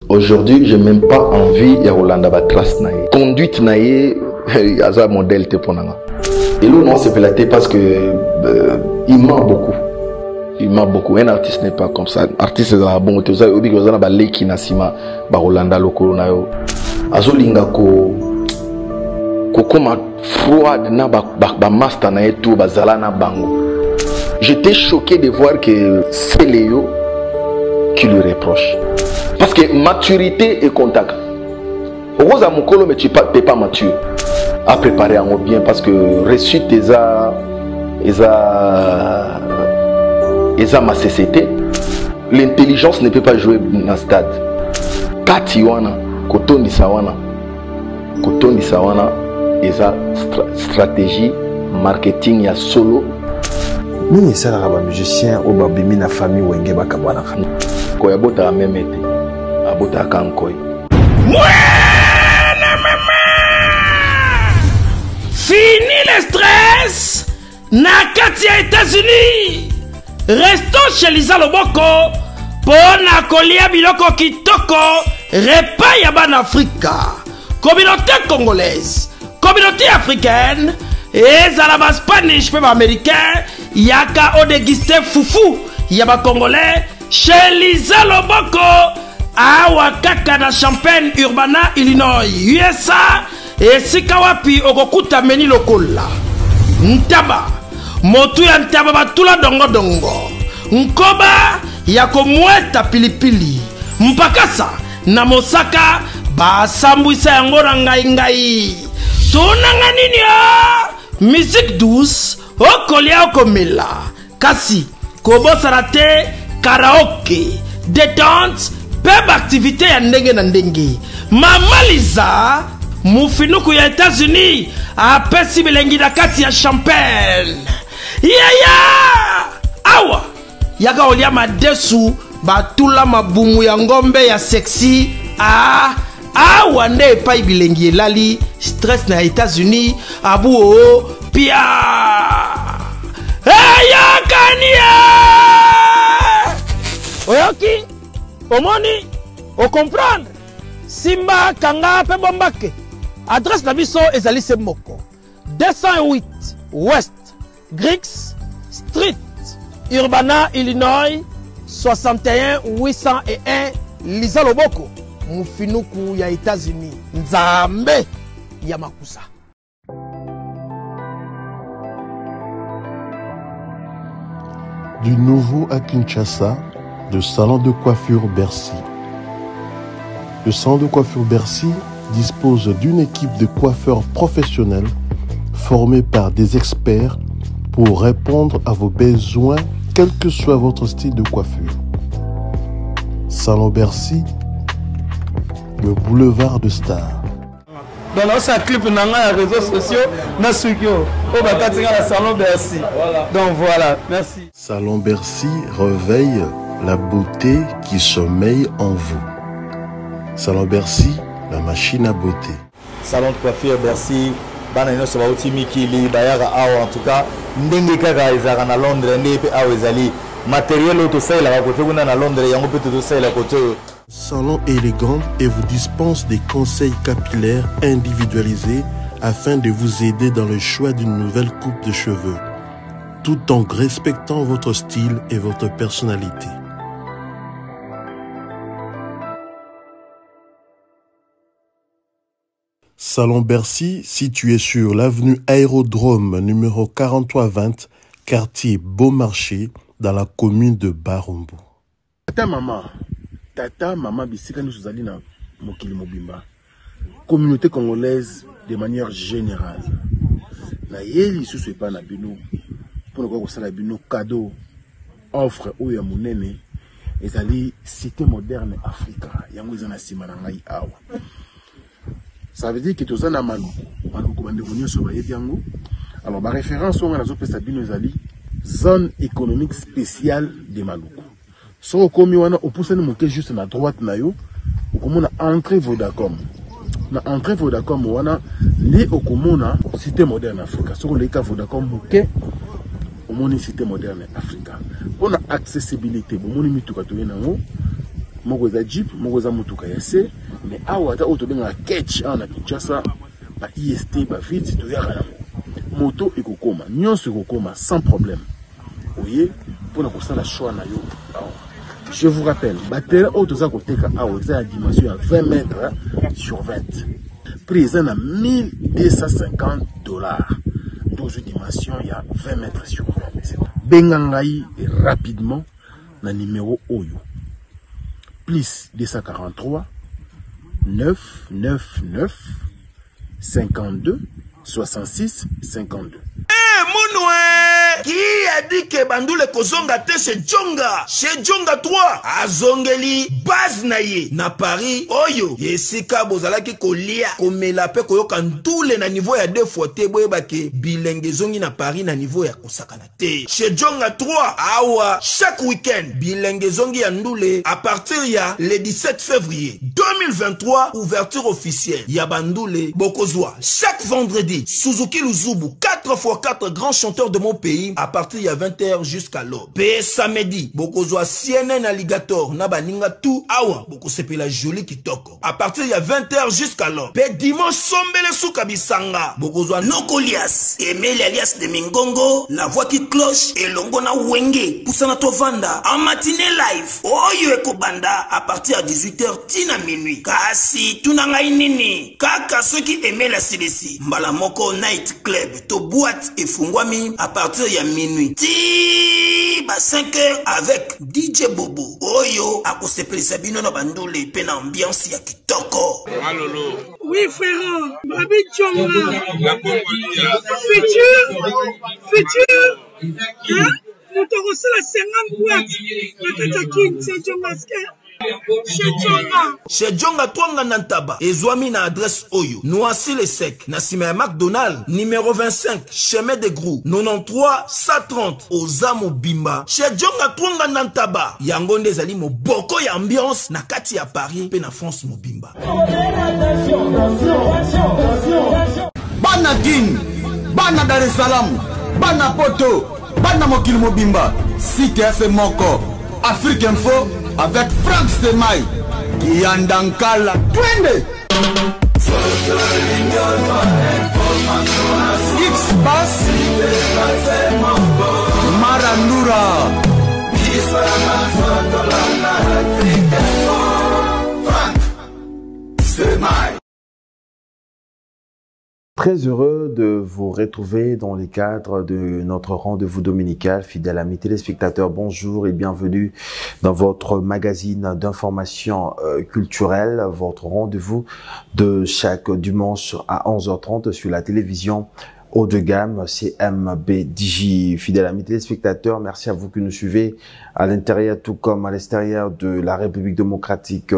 Aujourd'hui, je n'ai même pas envie de Rolanda Batras naïe. Conduite naïe, il y a un modèle te ponanga. Et là, non, c'est pélaté parce que il ment beaucoup. Il ment beaucoup. Un artiste n'est pas comme ça. Un artiste est un bon. Tu sais, obi que vous avez balé qui nasima, Rolanda loko nayo. Azolinga ko koma froid na ba master na eto bazala na bango. J'étais choqué de voir que c'est Léo qui lui reproche. Parce que maturité et contact. Rose à mon colo, mais tu n'es pas mature. À préparer en bien parce que réussite ma société. L'intelligence ne peut pas jouer dans le stade. Katiwana, Kotoni Sawana, stratégie, marketing, il y a solo. Nous sommes des musiciens au babimi na famille wenge bakabana. Koya bota même été. Abota kankoy. Fini le stress. Nakatia États-Unis. Restons chez Lisa Loboko. Pona kolia biloko kitoko. Repas yaban Africa. Communauté congolaise. Communauté africaine. Et Zalaba Spanish, même américain. Yaka Odegiste Foufou. Yaba congolais. Chez Lisa Loboko. Awa kaka na Champaign, Urbana, Illinois, USA. Et Sikawapi Ogokuta Meni Lokola. Ntaba. Motu ya ntaba batula dongo dongo. Nkoba yako mweta pilipili. Mpakasa na Mosaka. Basambwisa yango na ngai. Tunanga nini ya? Musique douce. Okolia okomela. Kasi. Kobosa te. Karaoke. Détente. Peb activité ya ndenge na ndenge. Mama Lisa. Mufinuku ya États-Unis. Apesi bilengi na kati ya Champagne. Awa. Yaga olia madesu. Batula mabumu ya ngombe ya sexy. Awa nde pa bilengi elali. Stress na États-Unis. Abu o. Pia. Kania. Oyoki. Omoni. O comprendre. Simba Kanga pe bombake. Adresse na biso ezali se moko. 208 West Griggs Street, Urbana, Illinois, 61 801 Lisa Loboko. Mufinuku ya États-Unis. Nzambe ya makusa. Du nouveau à Kinshasa, le salon de coiffure Bercy. Le salon de coiffure Bercy dispose d'une équipe de coiffeurs professionnels formés par des experts pour répondre à vos besoins, quel que soit votre style de coiffure. Salon Bercy, le boulevard de Stars. Dans notre clip, on a les réseaux sociaux, on a Salon Bercy. Donc voilà, merci. Salon Bercy réveille la beauté qui sommeille en vous. Salon Bercy, la machine à beauté. Salon de coiffure Bercy, banano so bauti mikili bayara awa en tout cas ndenge kaka ezaka na Londres ndenge pe awa ezali matériel auto sala ba kote kuna na Londres yango pe to sala kote. Salon élégant et vous dispense des conseils capillaires individualisés afin de vous aider dans le choix d'une nouvelle coupe de cheveux, tout en respectant votre style et votre personnalité. Salon Bercy, situé sur l'avenue Aérodrome numéro 4320, quartier Beaumarchais, dans la commune de Barumbu. Tata maman bisika nous zali na mokili mobimba. Communauté congolaise de manière générale. Na yeli sous pas na bino pour ko sala bino cadeau offre ou ya munene ezali cité moderne Africa yango ezana sima na ngai awa. Ça veut dire que tous en amano maluku bande venu so baye yango. Alors ma référence on a zo pesa bino ezali zone économique spéciale de Maluku. So komi wana opusani moke juste na droite na yo okomona entrée Vodacom. Na entrée Vodacom wana li okomona cité moderne Africa. So le ka Vodacom moke omoni cité moderne Africa. On a accessibilité bomoni mituka to yenango moko eza jeep moko eza motuka ya se mais awa ata oyo tobengaka catch awa na Kinshasa ba IST ba vite toyaka nango moto ekokoma nyonso ekokoma sans problème oye mpona kosala choix na yo awa. Je vous rappelle, batterie auto koteka awa eza na dimension ya 20 mètres sur 20. Prix est à 1250 $. Donc dimension il y a 20 mètres sur 20. Bengangai rapidement na numéro Oyo. Plus 243 999 52 66 52. Mounoué qui a dit que Bandoule Kozonga te chez Djonga 3 azongeli base naye na Paris oyo yesika bozalaki kolia komela pe koyoka ndule na niveau ya 2 fois te boyeba ke bilenge zongi na Paris na niveau ya kosakana te chez Djonga 3 awa chaque week-end bilenge zongi ya ndule à partir ya le 17 février 2023 ouverture officielle ya Bandoule Bokozwa chaque vendredi Suzuki Luzubu 4x4 grands chanteurs de mon pays à partir de 20h jusqu'à l'aube. Pe samedi, bokozwa CNN Alligator na baninga tout awa boko sepela joli kitoko. À partir de 20h jusqu'à l'aube. Pe dimanche sombele souka bisanga. Bokozwa Nokolias, Emile alias de Mingongo, la voix qui cloche et longo na wenge. Poussana tovanda en matinée live. Oyo ekobanda à partir de 18h tina minuit. Kasi tunanga inini. Kaka ceux qui aimaient la CDC. Mbalamoko Night Club to boîte et fungwami à partir de minuit. Ti ba 5h avec DJ Bobo. Oyo akosepelisa bino na Bandoule pe na ambiance ya kitoko. Malolo. Oui frère, Babi Djonga. La Congolia. Futur. Hein? Nous te reçons la 50 boîtes. La Katakin, c'est Djonga. Chez Djonga Twanga Nantaba, Ezwami na adresse Oyo, Noisy le Sec, Nassime McDonald, numéro 25, chemin de Grou, 93 130, Ozamo Bimba. Chez Djonga Twanga Nantaba, Yangonde Zali mo boko ya ambiance, na kati ya Paris, pe na France mo Bimba. Bana Kin, Bana Dar es Salaam, Bana Poto, Bana Mokil Mobimba, CTF Moko, Afrique Info, avec Frank Stemai, Yandankala, Twende. X-Bass, Marandura, Frank Stemai. Très heureux de vous retrouver dans les cadres de notre rendez-vous dominical. Fidèles amis téléspectateurs, bonjour et bienvenue dans votre magazine d'information culturelle, votre rendez-vous de chaque dimanche à 11h30 sur la télévision haut de gamme CMB-DJ. Fidèles amis téléspectateurs, merci à vous qui nous suivez à l'intérieur tout comme à l'extérieur de la République démocratique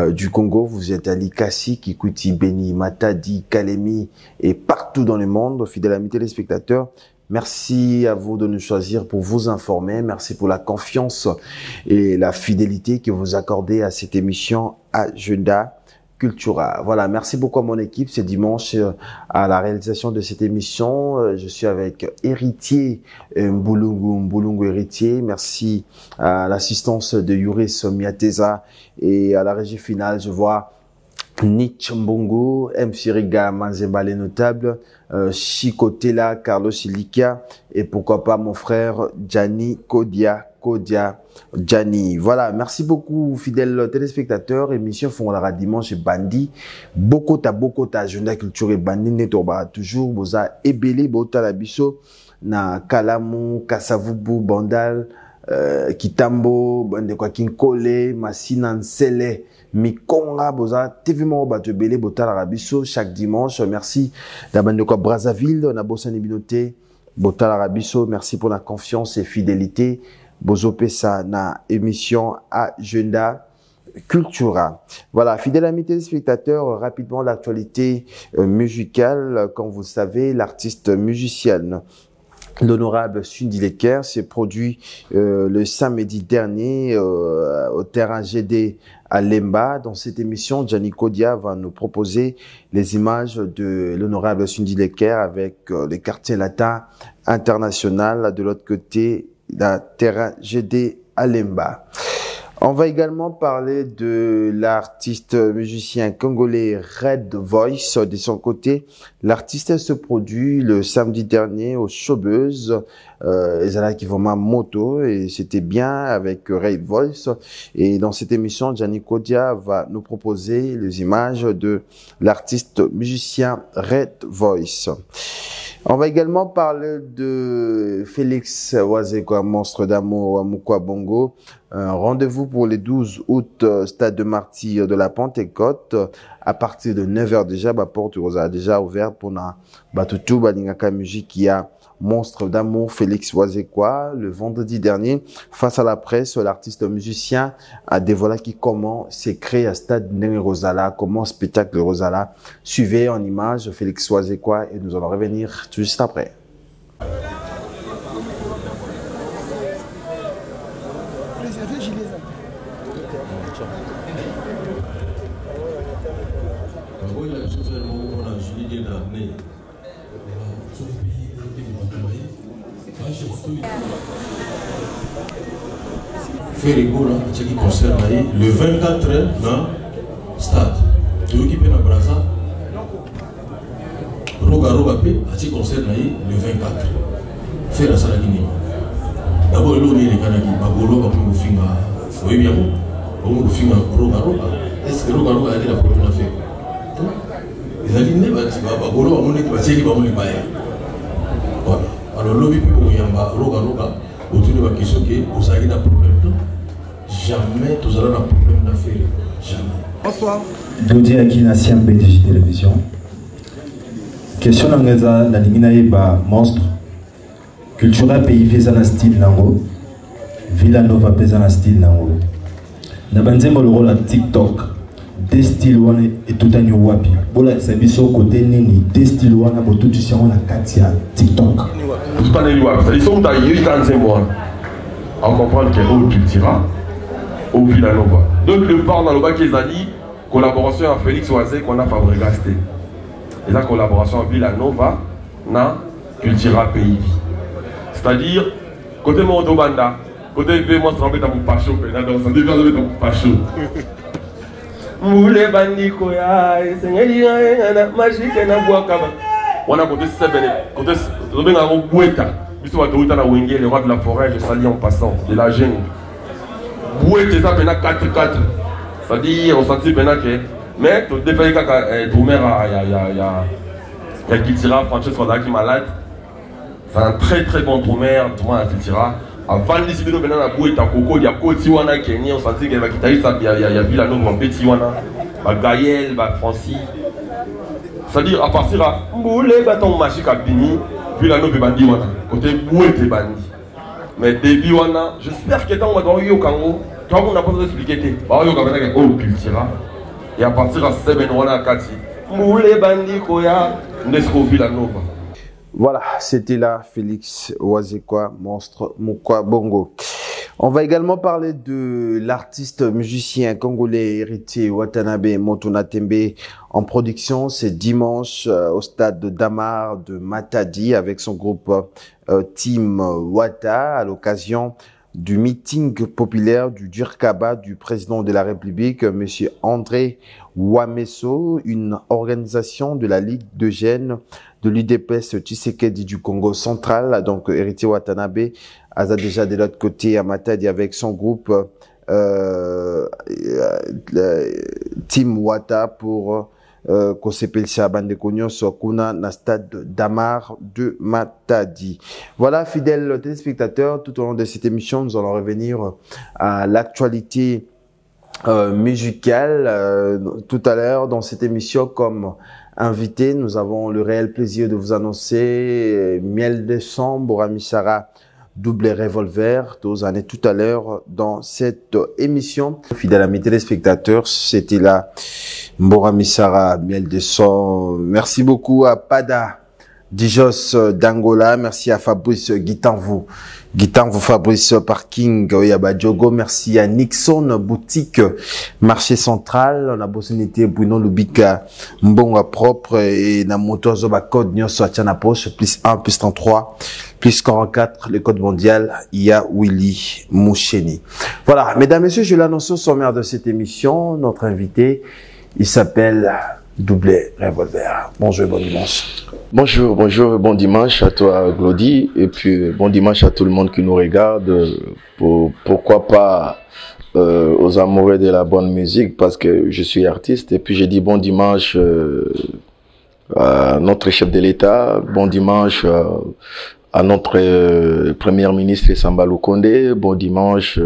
du Congo. Vous êtes à Likasi, Kikuti, Beni, Matadi, Kalemi et partout dans le monde. Fidèles amis téléspectateurs, merci à vous de nous choisir pour vous informer. Merci pour la confiance et la fidélité que vous accordez à cette émission Agenda Cultura. Voilà, merci beaucoup à mon équipe. C'est dimanche à la réalisation de cette émission. Je suis avec Héritier Mbulungu Héritier. Merci à l'assistance de Yuris Miateza et à la régie finale, je vois Nietzsche Mbongo, MC Riga Manzemba les notables, Chikotela, Carlos Ilikia et pourquoi pas mon frère Gianni Kodia Gianni. Voilà, merci beaucoup fidèles téléspectateurs. Émission Fondara dimanche et Bandi. Bokota agenda culture et Bandi netoba toujours boza ebele bota la biso na Kalamu, Kasavubu, Bandal, Kitambo, bande kwa Kinkole, Masina Nsele, Mikonga boza TV Mo bato belé bota la biso chaque dimanche. Merci da bande kwa Brazzaville, na Bosani Binoté, bota la biso. Merci pour la confiance et fidélité. Bozo Pesa na émission Agenda Cultura. Voilà, fidèles amis téléspectateurs, rapidement l'actualité musicale. Comme vous le savez, l'artiste musicienne, l'honorable Sundy Leker, s'est produit le samedi dernier au terrain GD à Lemba. Dans cette émission, Gianni Kodia va nous proposer les images de l'honorable Sundy Leker avec le quartier latin international de l'autre côté, la terrain GD à Lemba. On va également parler de l'artiste musicien congolais Red Voice. De son côté, l'artiste se produit le samedi dernier au Showbuzz. Ils allaient qui vont moto et c'était bien avec Red Voice. Et dans cette émission, Gianni Kodia va nous proposer les images de l'artiste musicien Red Voice. On va également parler de Félix Wazekwa, monstre d'amour à Mukwa Bongo. Rendez-vous pour le 12 août, stade de Martyrs de la Pentecôte. À partir de 9h déjà, porte rosa déjà ouverte pour na batutu balingaka musique qui a monstre d'amour Félix Wazekwa. Le vendredi dernier, face à la presse, l'artiste musicien a dévoilé comment s'est créé à stade Nene Rosala, comment spectacle Rosala. Suivez en image Félix Wazekwa et nous allons revenir tout juste après. Fait rigolo, ce qui concerne le 24 dans stade. Tu veux qui peut la brasa? Roga P, ce qui concerne le 24. Fait la salle guinée. D'abord, l'eau est les Kanaki, Bagolo, Bapungu Finga, oui bien, Bapungu Finga, Roga. Est-ce que Roga a été la première affaire? Les alignés, Bagolo, on est passé qui va me les bailler. Voilà. Alors, l'eau, il peut y Roga, autour de la question qui vous avez un problème. Jamais tous allons un problème d'affaires. Jamais. Bonsoir. Dodi Akina BTG Télévision. Question d'Angeza, la ligne monstre. Culturel pays faisant style nango. Villanova faisant style nango. Nabanzemo le rôle à TikTok. Des styles wana et tout un wapi. Bola service côté nini. Des styles wana pour tout ça on a Katia TikTok. Tout un wapi. Ils sont d'ailleurs dans ces mois. On comprend que l'eau cultura. Au Villanova. Donc le part dans le bas qu'ils ont dit collaboration avec Félix Oazé qu'on a fabriqué. Et la collaboration avec Villanova na Cultura Pays. C'est-à-dire côté Mondo Banda, côté V moi je dans mon pacho, dans son développement dans mon pacho. Moule bandi koya, sengeli na magique na boakaba. On a côté Sebene, côté Robin a Boueta. Biso wa Toyota na Wenge, le roi de la forêt, je salue en passant de la jeune. Boué qui ça maintenant 4-4. C'est-à-dire on sentit maintenant que mais tu défais que Doumer il y a Kitira Francis Fonda qui est malade. C'est un très bon Doumer, Doumer à Kitira. Avant de décider maintenant la bouée ta coco, il y a Koti Wana Kenya, on sentit qu'il y a Kitari, il y a Villanova, mon petit Wana, Gaël, Francis. C'est-à-dire à partir de Boulé bâton magique à Bini, Villanova bandi Wana, côté bouée t'es bandi. Mais début wana, j'espère que tant on va yo Kango, toi on n'a pas expliqué bah yo kabana ke oh cultura et à partir de semaine wana kati moule bandi koya Nesco Villanova. Voilà, c'était là Félix Wazekwa, monstre Mukwa Bongo. On va également parler de l'artiste musicien congolais héritier Watanabe Motonatembe en production. C'est dimanche au stade de Damar de Matadi avec son groupe Team Wata à l'occasion du meeting populaire du Durkaba du président de la République, Monsieur André Wameso, une organisation de la Ligue de Gênes de l'UDPS Tshisekedi du Congo central. Donc, héritier Watanabe a déjà de l'autre côté à Matadi avec son groupe Team Wata pour Kosepelsia Bandekonyo Sokuna na stade Damar de Matadi. Voilà, fidèles téléspectateurs, tout au long de cette émission, nous allons revenir à l'actualité musicale. Tout à l'heure, dans cette émission, comme invité, nous avons le réel plaisir de vous annoncer Miel de Sang, Boramisara, Double Revolver, tous années tout à l'heure dans cette émission. Fidèles amis téléspectateurs, c'était là Mbora Misara, Miel de Sang. Merci beaucoup à Pada Dijos d'Angola, merci à Fabrice Guitanvou Fabrice Parking Yabadjogo, merci à Nixon Boutique Marché Central, on a possibilité Bruno Lubika Mbonga propre et na moto zoba code nyoso atiana poche +1 +33 +44 le code mondial Iya Willy Moucheni. Voilà, mesdames et messieurs, je l'annonce au sommaire de cette émission, notre invité, il s'appelle Doublé Revolver. Bonjour, bon dimanche. Bonjour, bon dimanche à toi Glody, et puis bon dimanche à tout le monde qui nous regarde, pourquoi pas aux amoureux de la bonne musique, parce que je suis artiste, et puis j'ai dit bon dimanche à notre chef de l'État, bon dimanche à notre premier ministre Samba Lukonde, bon dimanche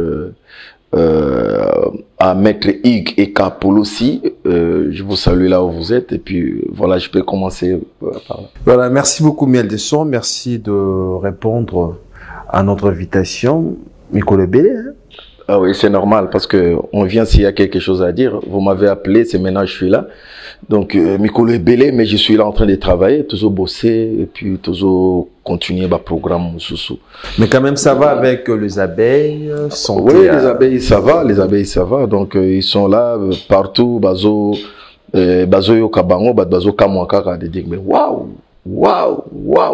à Maître Hugues et Kapolossi, je vous salue là où vous êtes, et puis voilà, je peux commencer par là. Voilà, merci beaucoup Miel de Son, merci de répondre à notre invitation. Mikolo Bélé, hein? Ah oui, c'est normal, parce que on vient s'il y a quelque chose à dire. Vous m'avez appelé, c'est maintenant je suis là. Donc, Mikolo est belé, mais je suis là en train de travailler, toujours bosser, et puis toujours continuer ma programme sous. Mais quand même, ça va avec les abeilles, oui, les abeilles, ça va. Donc, ils sont là, partout, bazo yo kabango, bazo kamwaka, de dire, mais waouh,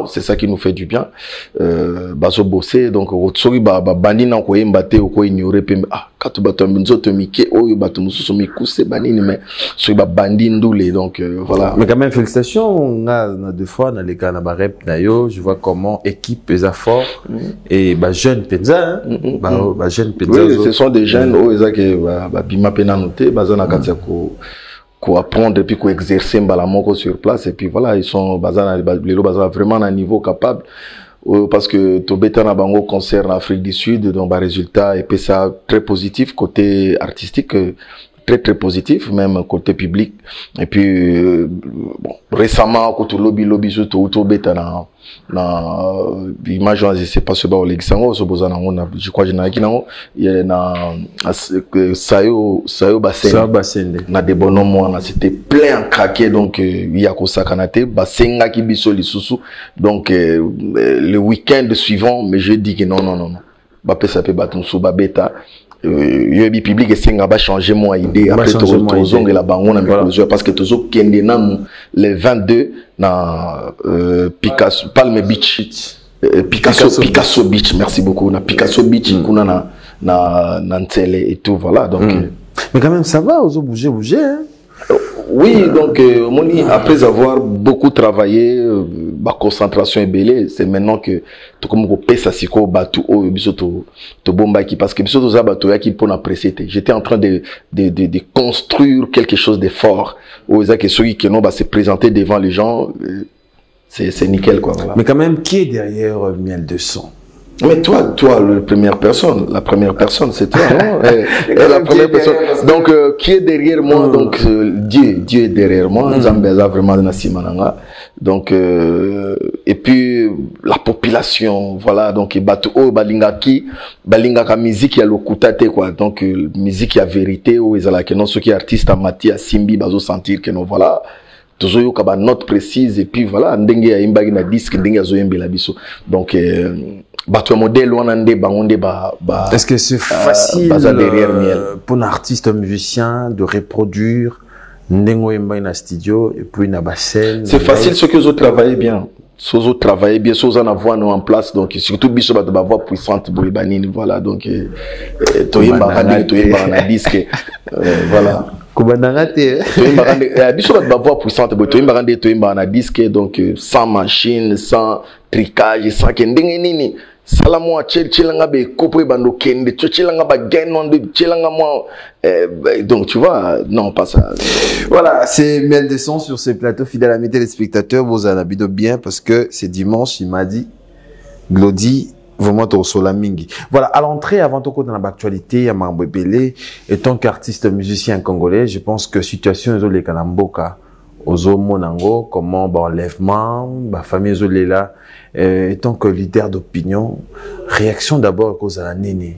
c'est ça qui nous fait du bien. Bazo bosser, donc, sorry, bandi na ko yembate ko ignorer pe katu bato minzoto mike oyo bato mususu mikuse banini mais sorry bandi ndule, donc voilà. Mais quand même, félicitations, on a deux fois dans les cas na ba rep na yo, je vois comment équipe pesa fort et jeune penza, jeune penza. Oui, ce sont des jeunes ezake bima pena noté bazana katia ko apprendre et puis ko exercer mbalamoko sur place, et puis voilà, ils sont bazana vraiment à un niveau capable. Parce que Tobeta na bango concert en Afrique du Sud, donc résultat et puis ça très positif côté artistique, très positif, même côté public. Et puis bon, récemment côté lobby surtout Tobeta na image je sais pas ce ba Alexandre so bozana on je crois je na kinango il y a na sayo basende na de bonhomme na c'était plein craqué, donc il y a ko sakanate basenga ki biso lisusu, donc le week-end suivant, mais je dis que non ba pesa pe batumsu ba beta yobi public et senga ba changer mon idée après tozong la bango na micro, parce que tozo kende na le 22 na Picasso Palm Beach, Picasso Beach, merci beaucoup, na Picasso Beach kuna na Ntele et tout, voilà, donc mais quand même ça va, ozo bouger hein. Oui, donc Moni, après avoir beaucoup travaillé, ma concentration est belle. C'est maintenant que tout comme on pèse à siko batu o biso to bomba qui, parce que biso to za batu ya qui pour apprécier. J'étais en train de construire quelque chose de fort. Aux que celui qui non va se présenter devant les gens, c'est nickel quoi. Voilà. Mais quand même, qui est derrière Miel de Son? Mais toi, la première personne, c'est toi, non? La première personne. Donc, qui est derrière moi? Donc, Dieu est derrière moi. Zambeza vraiment dans Simananga. Donc, et puis, la population, voilà. Donc, batu o balingaka musique ya lokutate, quoi. Donc, musique ya vérité, ou ezala que non, ceux qui artistes à Mati, à Simbi, bazo sentir que non, voilà. Toujours yo kaba note précise, et puis voilà, ndenge ya imbagi na disque, ndenge ya zoyembe la biso. Donc, est-ce que c'est facile pour un artiste, un musicien de reproduire Ndengo Yemba na studio et puis na scène? C'est facile ce que vous travaillez bien. Si vous travaillez bien, si vous en avez en place, donc surtout biso ba voix puissante boibanini, voilà, donc toyemba na disque, voilà. Biso ba voix puissante toyemba na disque, donc sans machine, sans tricage, sans kendenge nini. Salamo chilanga be kopo bando kende chilanga ba genon de chilanga moi, donc tu vois, non pas ça. Voilà, c'est Miel de Son sur ces plateaux, fidèles amis téléspectateurs, vous en habitez bien parce que c'est dimanche, il m'a dit Glody vraiment au Solamingi. Voilà, à l'entrée, avant tout dans l'actualité, à Mambo Belé, et tant qu'artiste musicien congolais, je pense que situation est les Kanamboka Ozo Monango, comment enlèvement, famille Zolela, étant que leader d'opinion, réaction d'abord à cause de la néné,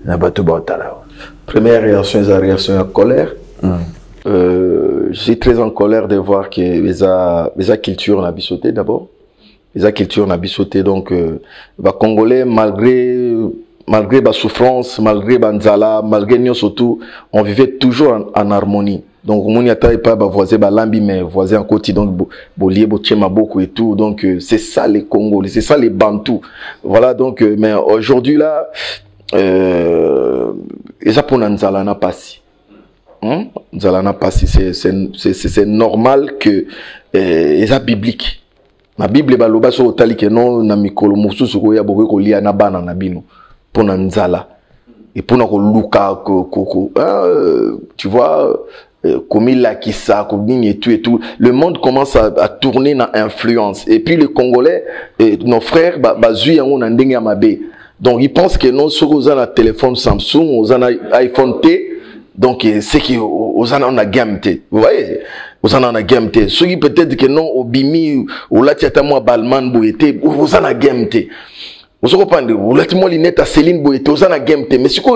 na bateau Baotala. Première réaction, c'est la réaction à colère. Je suis très en colère de voir que les cultures ont abissauté d'abord. eza culture na biso te. Donc ba Congolais malgré ba souffrance, malgré ba nzala, malgré nyo surtout, on vivait toujours en harmonie. Donc moni ata pas ba voisin ba lambi mais voisin en côté, donc bolier bo tchema beaucoup et tout. Donc c'est ça les Congolais, c'est ça les Bantous. Voilà, donc mais aujourd'hui là eza pour nzala na pasi. Nzala na pasi, c'est normal que eza biblique. Na Bible baloba so otali ke non na mikolo mususu ko ya bokoy ko lia na bana na bino pona nzala et pona ko luka tu vois comme il a qui ça comme et tout. Le monde commence à tourner dans influence et puis les Congolais nos frères bazui yango na ndenge ya mabe. Donc ils pensent que non sur aux téléphone Samsung, aux iPhone T. Donc c'est qui aux on a gamté, vous voyez, aux on a gamté. Ceux qui peut-être que non au bimi ou là tiata moi balman boyete, aux on a gamté. Vous comprenez, ou là moi linette à Céline boyete, aux on a gamté. Mais ce que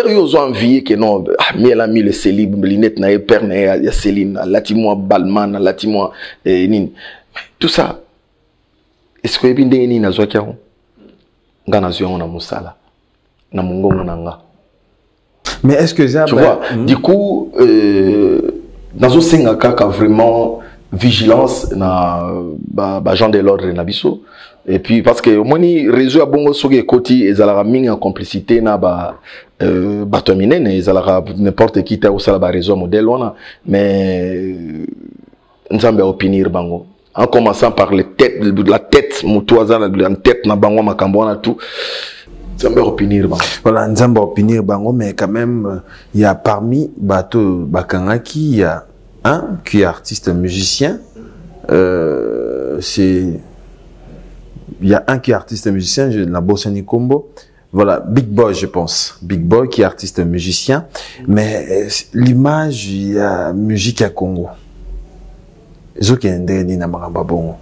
ils ont envie que non, mais elle a mis le Céline linette na père na ya Céline, là ti moi balman, là ti moi nin. Tout ça. Est-ce que bien ndenge ni na zwa kiao? Ngana zwa na musala. Na mungongo nanga. Mais est-ce que ça, tu vois, du coup, dans un singaka vraiment vigilance na gens de l'ordre nabiso. Et puis parce que moi ni réseau a bongo soge koti ezalaka mingi en complicité na batomine ezalaka n'importe qui ta osala ba réseau modèle wana, mais nzambe opinir bango. En commençant par la tête, mutuaza la tête na bango makambo wana tout. Nzambe opinir bango. Voilà, Nzambe opinir bango, mais quand même, il y a parmi Bato Bakanga qui a un qui est artiste musicien. Il y a un qui est artiste musicien, la Bossa Nikombo. Voilà, Big Boy, je pense. Big Boy qui est artiste musicien. Mais l'image, il y a musique à Congo. Zoki Ndeni na Maramba Bongo.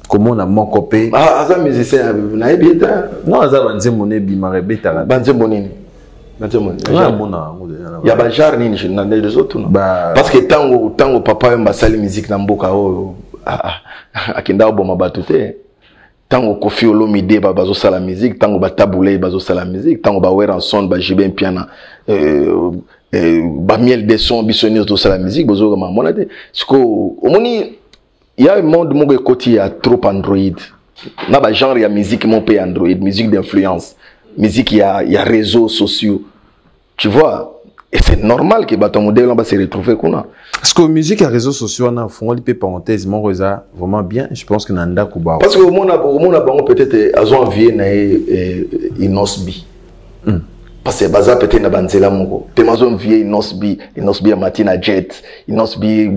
Comment on a mon copé? Ah, ça musicien, na ebita. Non, ça va dire mon ebi marebeta. Banze monini. Banze monini. Il y a bajar nini na les autres non. Parce que tango papa yamba sali musique na mboka o akinda oboma batute. Tango Kofi Olomide bazo sala musique, tango Batabule bazo sala musique, tango Weranson ba Jibin Piana ba miel de son bisonnier to sala musique bozo kama monate. Siko omoni il y a un monde où il y a trop Android. Il y a un genre de musique mon pays Android, musique d'influence, musique il y a réseaux sociaux. Tu vois, et c'est normal que ton modèle va se retrouver comme parce que musique et réseaux sociaux on a font les parenthèses mon réseau vraiment bien, je pense que nanda kuba. Parce que au monde peut-être à zone vie na inosbi. Parce que baza peut-être na banzela moko temazon vie inosbi ya matina jet inosbi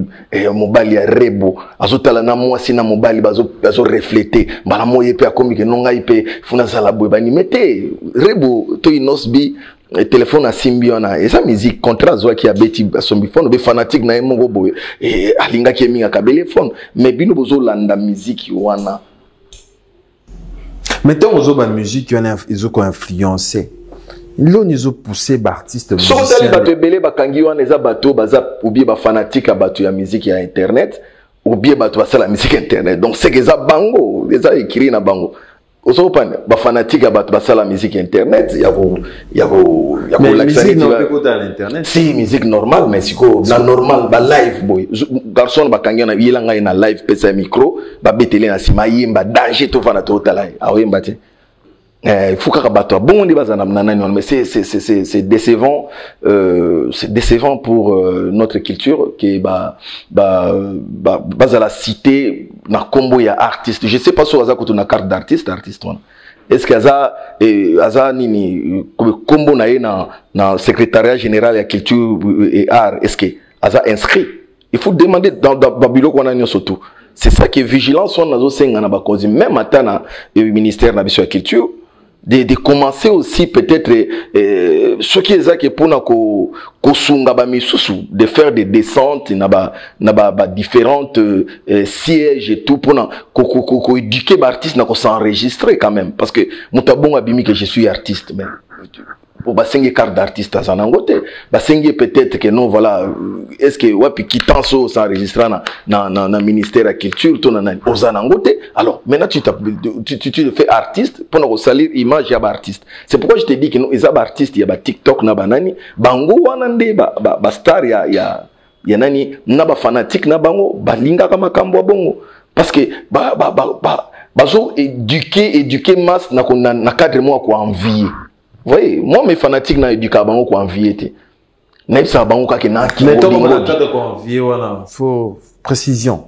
mobali ya rebo azotala na mwasi na mobali bazo refléter bala moye pe akomi ke nonga ipe funa sala boy bani mete rebo to inosbi téléphone à Symbiona et sa musique contrat zwa ki abeti sombi phone be fanatique na moko boy et alinga ki minga ka téléphone mais bino bozo landa musique wana mettons aux autres musique ils ont influencé. L'on ils ont poussé artistes musiciens. Sont les bateaux belé bakangi wana eza bateau baza ou bien ba fanatique à bateau ya musique ya internet ou bien bateau ba la musique internet. Donc c'est que ça bango, ça écrit na bango. Oso pan ba fanatique à bateau ba la musique internet, il y a musique non peut côté à l'internet. Si musique normale mais siko na normal ba live boy. Garçon bakangi na yilanga na live pesa micro, ba betele na sima yimba danger to fana to talai. Ah oui mbate. Il faut qu'abattre bon mais c'est décevant pour notre culture qui à la cité na combo ya artiste. Je sais pas si aza koto na carte d'artiste est-ce que aza nini combo na secrétariat général ya culture et art est-ce que aza inscrit? Il faut demander dans Babylone qu'on a surtout. C'est ça qui est vigilance on nazo senga na bakozi même atana ministère na biso ya culture. De commencer aussi peut-être ce qui est ça qui est pour de faire des descentes na différentes sièges et tout pour éduquer l'artiste na s'enregistrer quand même parce que mutabonga bimi que je suis artiste mais pour basengi carte d'artiste à Zanangote, basengi peut-être que non, voilà, est-ce que wapi quitanso s'enregistre na ministère de la culture, tout na au Zanangote. Alors, maintenant tu le fais artiste pour nous salir image ya ba artiste. C'est pourquoi je te dis que nous, les artistes, il y a ba TikTok na banani, bango wanande ba star ya nani, na ba fanatique na bango, balinga kama kambo bongo. Parce que bazo éduquer masse na cadre moi quoi envier. Vous voyez, moi mes fanatiques na éduquer bango quoi envier. Na ça bango ka na ki. Mais comment na cadre quoi envier voilà, faut précision.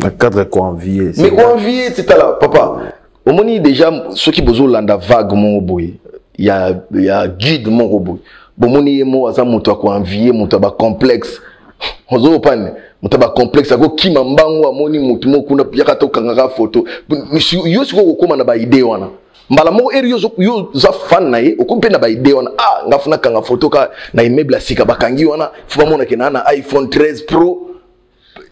Na cadre quoi envier. Mais quoi envier c'est là papa. Au moni déjà ceux qui besoin landa vague mon boy. Il y a guide mon boy. Bon moni mo aza moto quoi envier, moto ba complexe. Ozo pan mutaba complexe ako kima mbangu amoni mutu mo kuna pia kato kangaka photo yo siko ko na ba idée wana mbala mo eri yo za fan na ye okumpe na ba idée wana ngafuna kanga photo ka na immeuble asika bakangi wana fuba mona ke na iPhone 13 Pro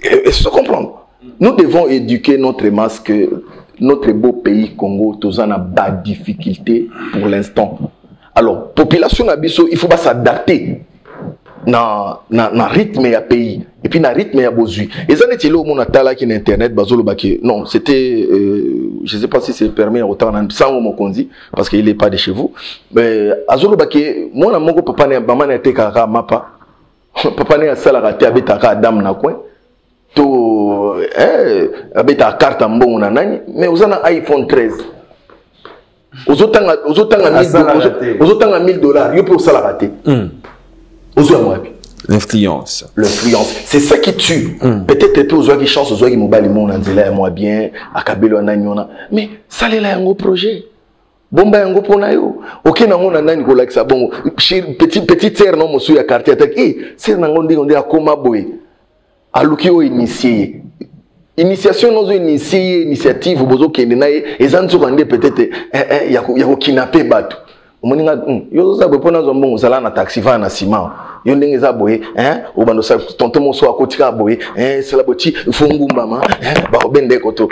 et se comprendre. Nous devons éduquer notre masse que notre beau pays Congo tozana ba difficulté pour l'instant. Alors population na biso il faut pas s'adapter na rythme ya pays et puis na rythme ya bozui et ça n'est là où mon atala qui internet bazolo baki non c'était je sais pas si c'est permis autant sans mon kondi parce qu'il est pas de chez vous mais azolo baki mon moko papa ne maman était kaka mapa papa ne sala raté abeta ka dame na coin to abeta carte mbongo na nani mais uzana iPhone 13 ozotanga $1000 yo pour sala raté l'influence. L'influence. C'est ça qui tue. Peut-être que aux qui chance, aux qui mobile mon andela moi bien, à Kabelo nanyona. Mais ça les là un gros projet. Bomba un gros ponayo. OK na ngona nani ko like ça bon petit terre non mosu ya quartier attaque. C'est na ngondi on dit à koma boy. Aluki o initié. Initiation nous initié initiative bozo kende na et zanzo kande peut-être ya ko kidnapper batu. Moninga yo za bopona zo mbongo sala na taxi va na ciment yo ndenge za boye obando sa tonton moso akotika boye sala boti fungu mbama ba obende koto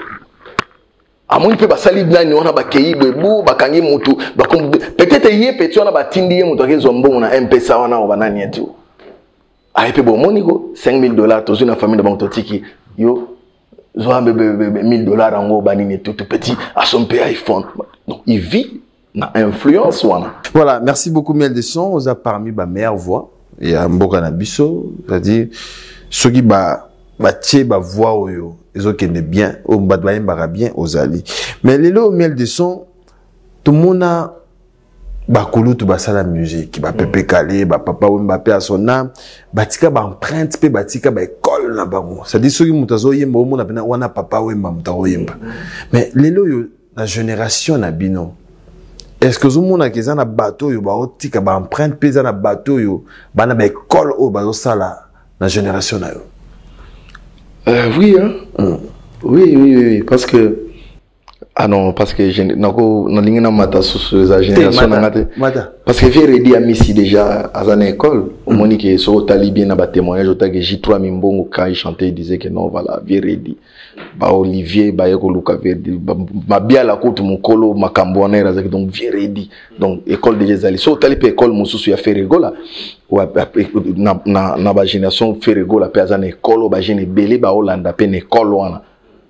amoni pe basali nani wana bakei bebu bakangi mutu peut-être yé petit wana batindi ye mutu akezo mbongo na M-Pesa wana obanani etu aipe bo moniko $5000 tozu na famille de banque totiki yo zo $1000 ngo banini tout petit à son iPhone. Donc il vit na influence wana. Voilà, merci beaucoup Miel de Son, on a parmi ma meilleure voix et à Mboka na biso, c'est-à-dire ceux qui ba tie ba voix oyo, les autres qui ne bien, au mbadwaye mbara bien aux ali. Mais les lots Miel de Son, tout le monde a ba kulu tout ba sala musique, ba pepe calé, ba papa ou Mbappé à son âme, ba tika ba empreinte pe ba tika ba école na bango. C'est-à-dire ceux qui mutazo yemba au monde a wana papa ou Mbappé yemba. Mais les lots la génération na bino. Est-ce que tout le monde a un bateau, il y a une empreinte pesée dans le bateau, il y a une école au bateau, ça dans la génération? Oui, hein? Oui, parce que. Ah non, parce que je n'ai pas sur la génération. Parce que j'ai redit à Missy déjà à l'école. Au moment que sur Talibien a témoignage, que J3 Mimbongo, quand il chantait, il disait que non, voilà, j'ai redit. Bah, Olivier, bah, yoko Luka Verdi, bah, bien la côte, mon colo, ma cambouane, donc, j'ai redit. Donc, école de Jézali. Sur Talibé, école, mon souci a fait rigola. Ou, na ba génération, fait rigola, puis à école, bah, j'ai belé, bah, Hollande, puis école, wana.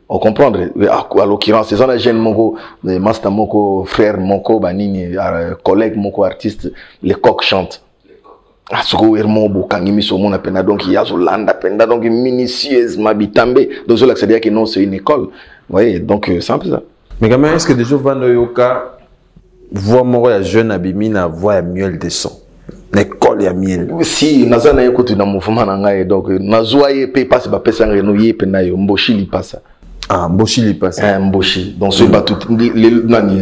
On comprend, à l'occurrence, c'est ça la jeune moko, master moko, frère moko, banini, collègue moko, artiste, les coqs chantent. Ah, ce que Hermo Bokangimi sur mon appena, donc il y a Zolanda penda, donc minutieuse, mabitambe, donc c'est-à-dire que non, c'est une école. Vous voyez, donc c'est un peu ça. Mais quand même, est-ce que des gens vont yoka, voix moro ya jeune abimina, voix ya Miel de Son? L'école ya Miel. Si, nazana écoute dans mouvement nangaye, donc, nazoye pe passe ba pesa ngeno ye pena yo, mboshi li passa. Ah, Mboshi li passe. Mboshi. Donc, ce bateau, les nani,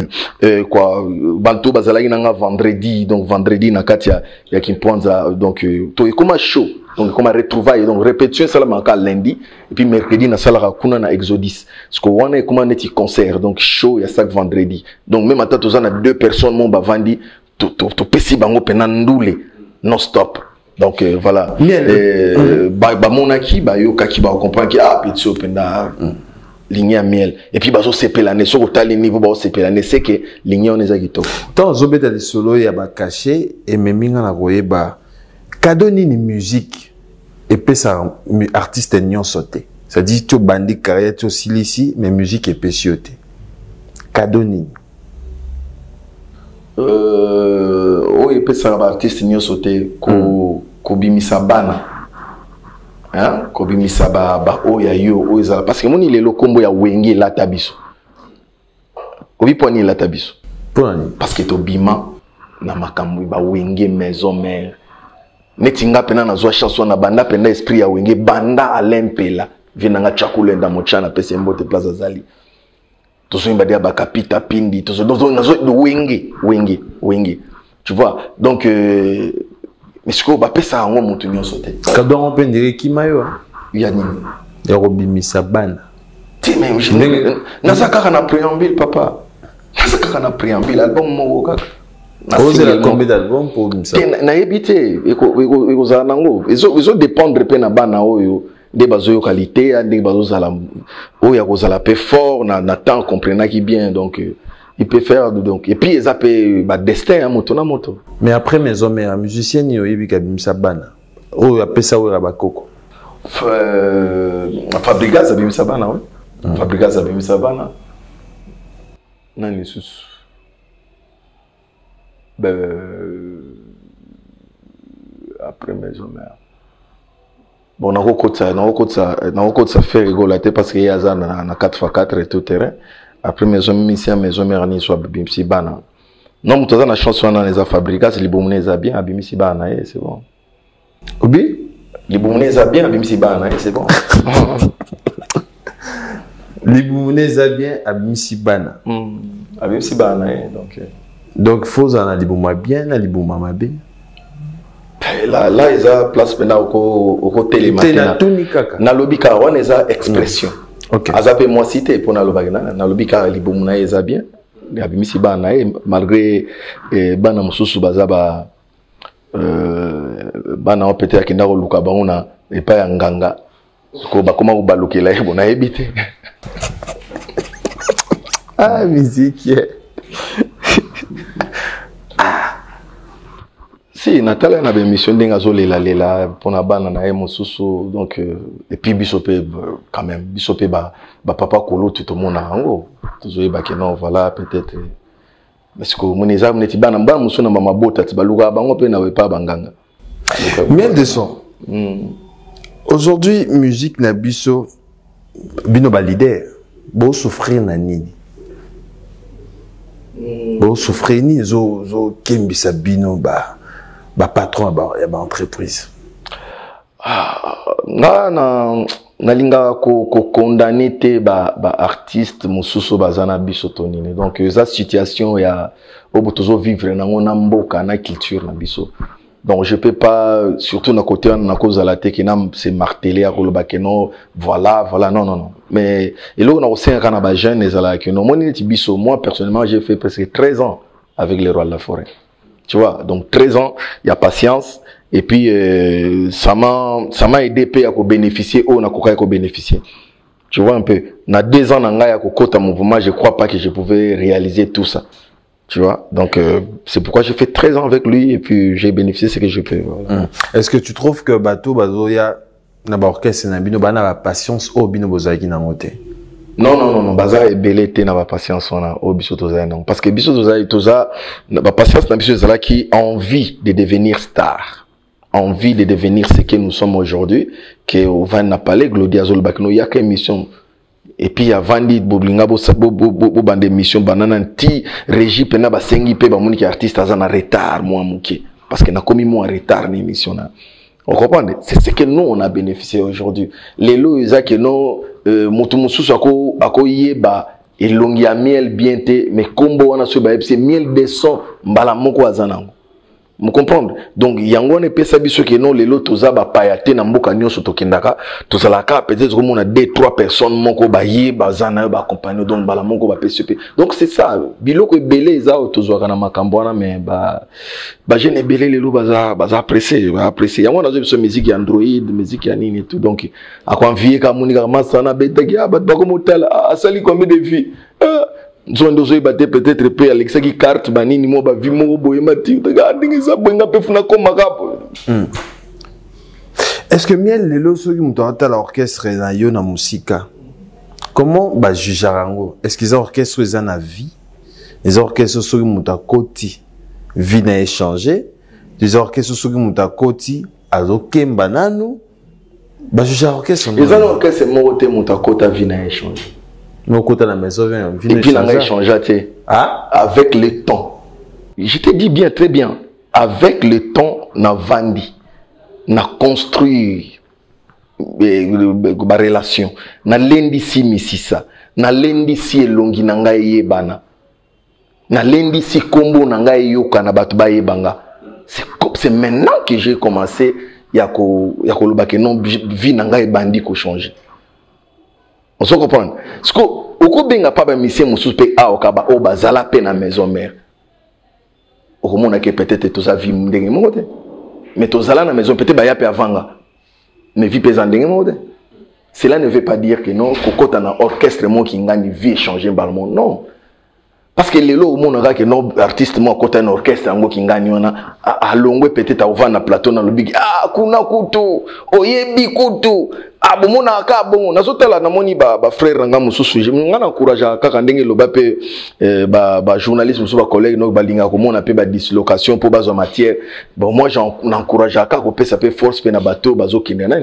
quoi, banto bazalagi nanga vendredi, donc vendredi na katia, ya kimponza, donc, to comme show, donc comme retrouvaille, donc répétition ça la manka lundi, et puis mercredi na salara kuna na Exodus. Parce que on est comme un petit concert, donc show ya chaque vendredi. Donc même à tata on a 2 personnes mon bavandi, to pesi bango penandoule, non stop. Donc voilà. Ba monaki, ba yo kaki ba comprendre que ah pitso penda. ligne à miel et puis bazo sepelane sur tali niveau bazo sepelane c'est que ligne on eza kitoko tant zobeta les solo ya ba caché et meminga na koyeba cadeau ni musique et pe ça artiste nyon sauté ça dit to bandi carrière to silisi mais musique et pécioté cadeau ni et pe ça artiste nyon sauté ko bimisa bana hein kobimisa ba oya yo oza parce que moni lelo kombo ya wenge la tabiso obi poni la tabiso parce que to bima na makambo ba wenge maison mère netinga pena na zo chanson na banda pena esprit ya wenge banda alempela vinanga chakulenda mochana pese mbote plaza zali to so imbadia ba kapita pindi to so nazo wenge tu vois donc mais ce qu'on va faire ça en montant en sauté. Quand on peut dire qui mayo, il y a ni. Il y a Robimi Sabana. Tu même je n'ai pas qu'à préambule papa. N'as pas qu'à préambule album mon gars. Osez la combien d'albums pour ça. Na éviter et za nango. Ils ont dépendre pena bana oyo des bazo qualité des bazo za la oya ko za la pe fort na temps comprendre qui bien donc il peut faire donc et puis ils appellent bah destin moto na moto mais après mes hommes un musicien ni oyebi ka bimisa bana o appelle ça ora bakoko Fabrigas a bimisa bana oui Fabrigas a bimisa bana nani sus après mes hommes bon na kokotsa faire rigolater parce que y a ça na 4x4 et tout terrain. Après mes amis ni soit bimsi bana. Non, mais toi na chanson na les fabriquer c'est les bomuneza bien bimsi bana c'est bon. Obi les bomuneza bien bimsi bana c'est bon. Les bomuneza bien bimsi bana. Bimsi bana donc faut en les bouma bien na les bouma mabe. Là ils a place maintenant au côté na lobika on les a expression. Okay. Azape moi cité pour na lobika libomuna eza bien abimisi bana malgré bana mususu bazaba bana on peut-être kinda ko luka bana epa ya nganga ko bakoma ko balukela yebo na ebite ah musique si natala na émission ndinga zo lela pona bana na mususu donc et puis bisope quand même bisope ba papa kolo tout mona ngo tozoye ba que non voilà peut-être parce que mon examen neti bana mba musu na mama bota tibaluka bango pe na we pa banganga bien de son aujourd'hui musique na biso bino ba leader bo souffrir na nini bo souffrir ni zo kembisa bino ba patron ba entreprise na linga ko condamner te ba artiste mususu bazana biso tonine donc za situation ya obotozo vivre na ngona mboka na culture na biso donc je peux pas surtout na côté na cause la te qui nam c'est martelé à koloba que non voilà non mais et là on a aussi un kana ba jeune ezala que non moni ti biso moi personnellement j'ai fait presque 13 ans avec les rois de la forêt. Tu vois, donc 13 ans, il y a patience. Et puis, ça m'a aidé à bénéficier, on a bénéficier. Tu vois un peu. Na 2 ans, à côté mouvement, je crois pas que je pouvais réaliser tout ça. Tu vois, donc c'est pourquoi j'ai fait 13 ans avec lui et puis j'ai bénéficié ce que je peux. Voilà. Est-ce que tu trouves que Bato Bazoya, na ba orchestre na bino bana ba patience au bino bozaki na moté? Non, baza et belé te na ba patience on a au biso toza non parce que biso toza ba patience na biso zala qui a envie de devenir star, envie de devenir ce que nous sommes aujourd'hui, que on va n'a pas les Glodia Zolbakno ya que émission et puis ya vandi boblinga bo bande émission banana ti régie pena ba sengi pe ba moniki artiste azana retard moi muke parce que na commis moi retard ni émission na. On comprend, c'est ce que nous on a bénéficié aujourd'hui. Les lois que nous mutumussu ako yeba elongi ya miel bien te mais kombo wana so ba c'est miel de son mbala moko azanango Vous comprenez? Donc, yango ne pesa biso que non les lots ba payate na mboka nyoso tokendaka to salaka peut-être comme on a 2-3 personnes moko ba yé bazana ba accompagner donc bala moko ba PCP. Donc c'est ça, biloko belé za tozwaka na makambo wana mais ba jeune belé les lots baza apprécier, yango na zo musique ya Android, musique ya nini tout donc a convier ka munika masana betaki ba ko motel asali combien de vie. Nous avons peut-être payé Alexa qui carte banini mo ba vi mo boye mati regardez ça benga pe funa ko makapo. Est-ce que miel lelo soki mutata l'orchestre na yo na musika comment ba jugerango est-ce qu'ils ont orchestre ils en a vie les orchestres soki mutakoti vie na échanger les orchestres soki mutakoti azokemba nanu ba juger orchestre ils ont orchestre mo te mutakota vie na échanger. Nous côté la maison et puis on a échangé avec le temps. Je te dis bien, très bien. Avec le temps, on a vendu, on a construit des relations. On a lendi si misisa, on a lendi si elongi nanga yebana, on a lendi si kombo nanga yoka na batuba yebanga. C'est maintenant que j'ai commencé yako lobake non vie nanga yebandi ko changer. On se comprend. Parce que au benga pas ba mission musupe a okaba o bazala pe na maison mère. Au monde que peut-être tous a vie ndenge mode. Mais tous ala na maison peut-être ba ya pe avanga. Mais vie pesant ndenge mode. Cela ne veut pas dire que non kokota na orchestre mo ki ngani vie changer dans le monde. Non. Parce que les lots au monde que non artiste mo kota na orchestre ngo ki ngani ona a longwe peut-être a ouvert na plateau na lobigi kuna kutu oyebi kutu abomona ka bon nazotala na moni ba frère nga mususu ngana encourage kaka ndenge loba pe ba journaliste mususu ba collègue no balinga ko mona pe ba dislocation pour bazo matière bon moi j'encourage kaka ko pe ça pe force pe na bateau bazo kinena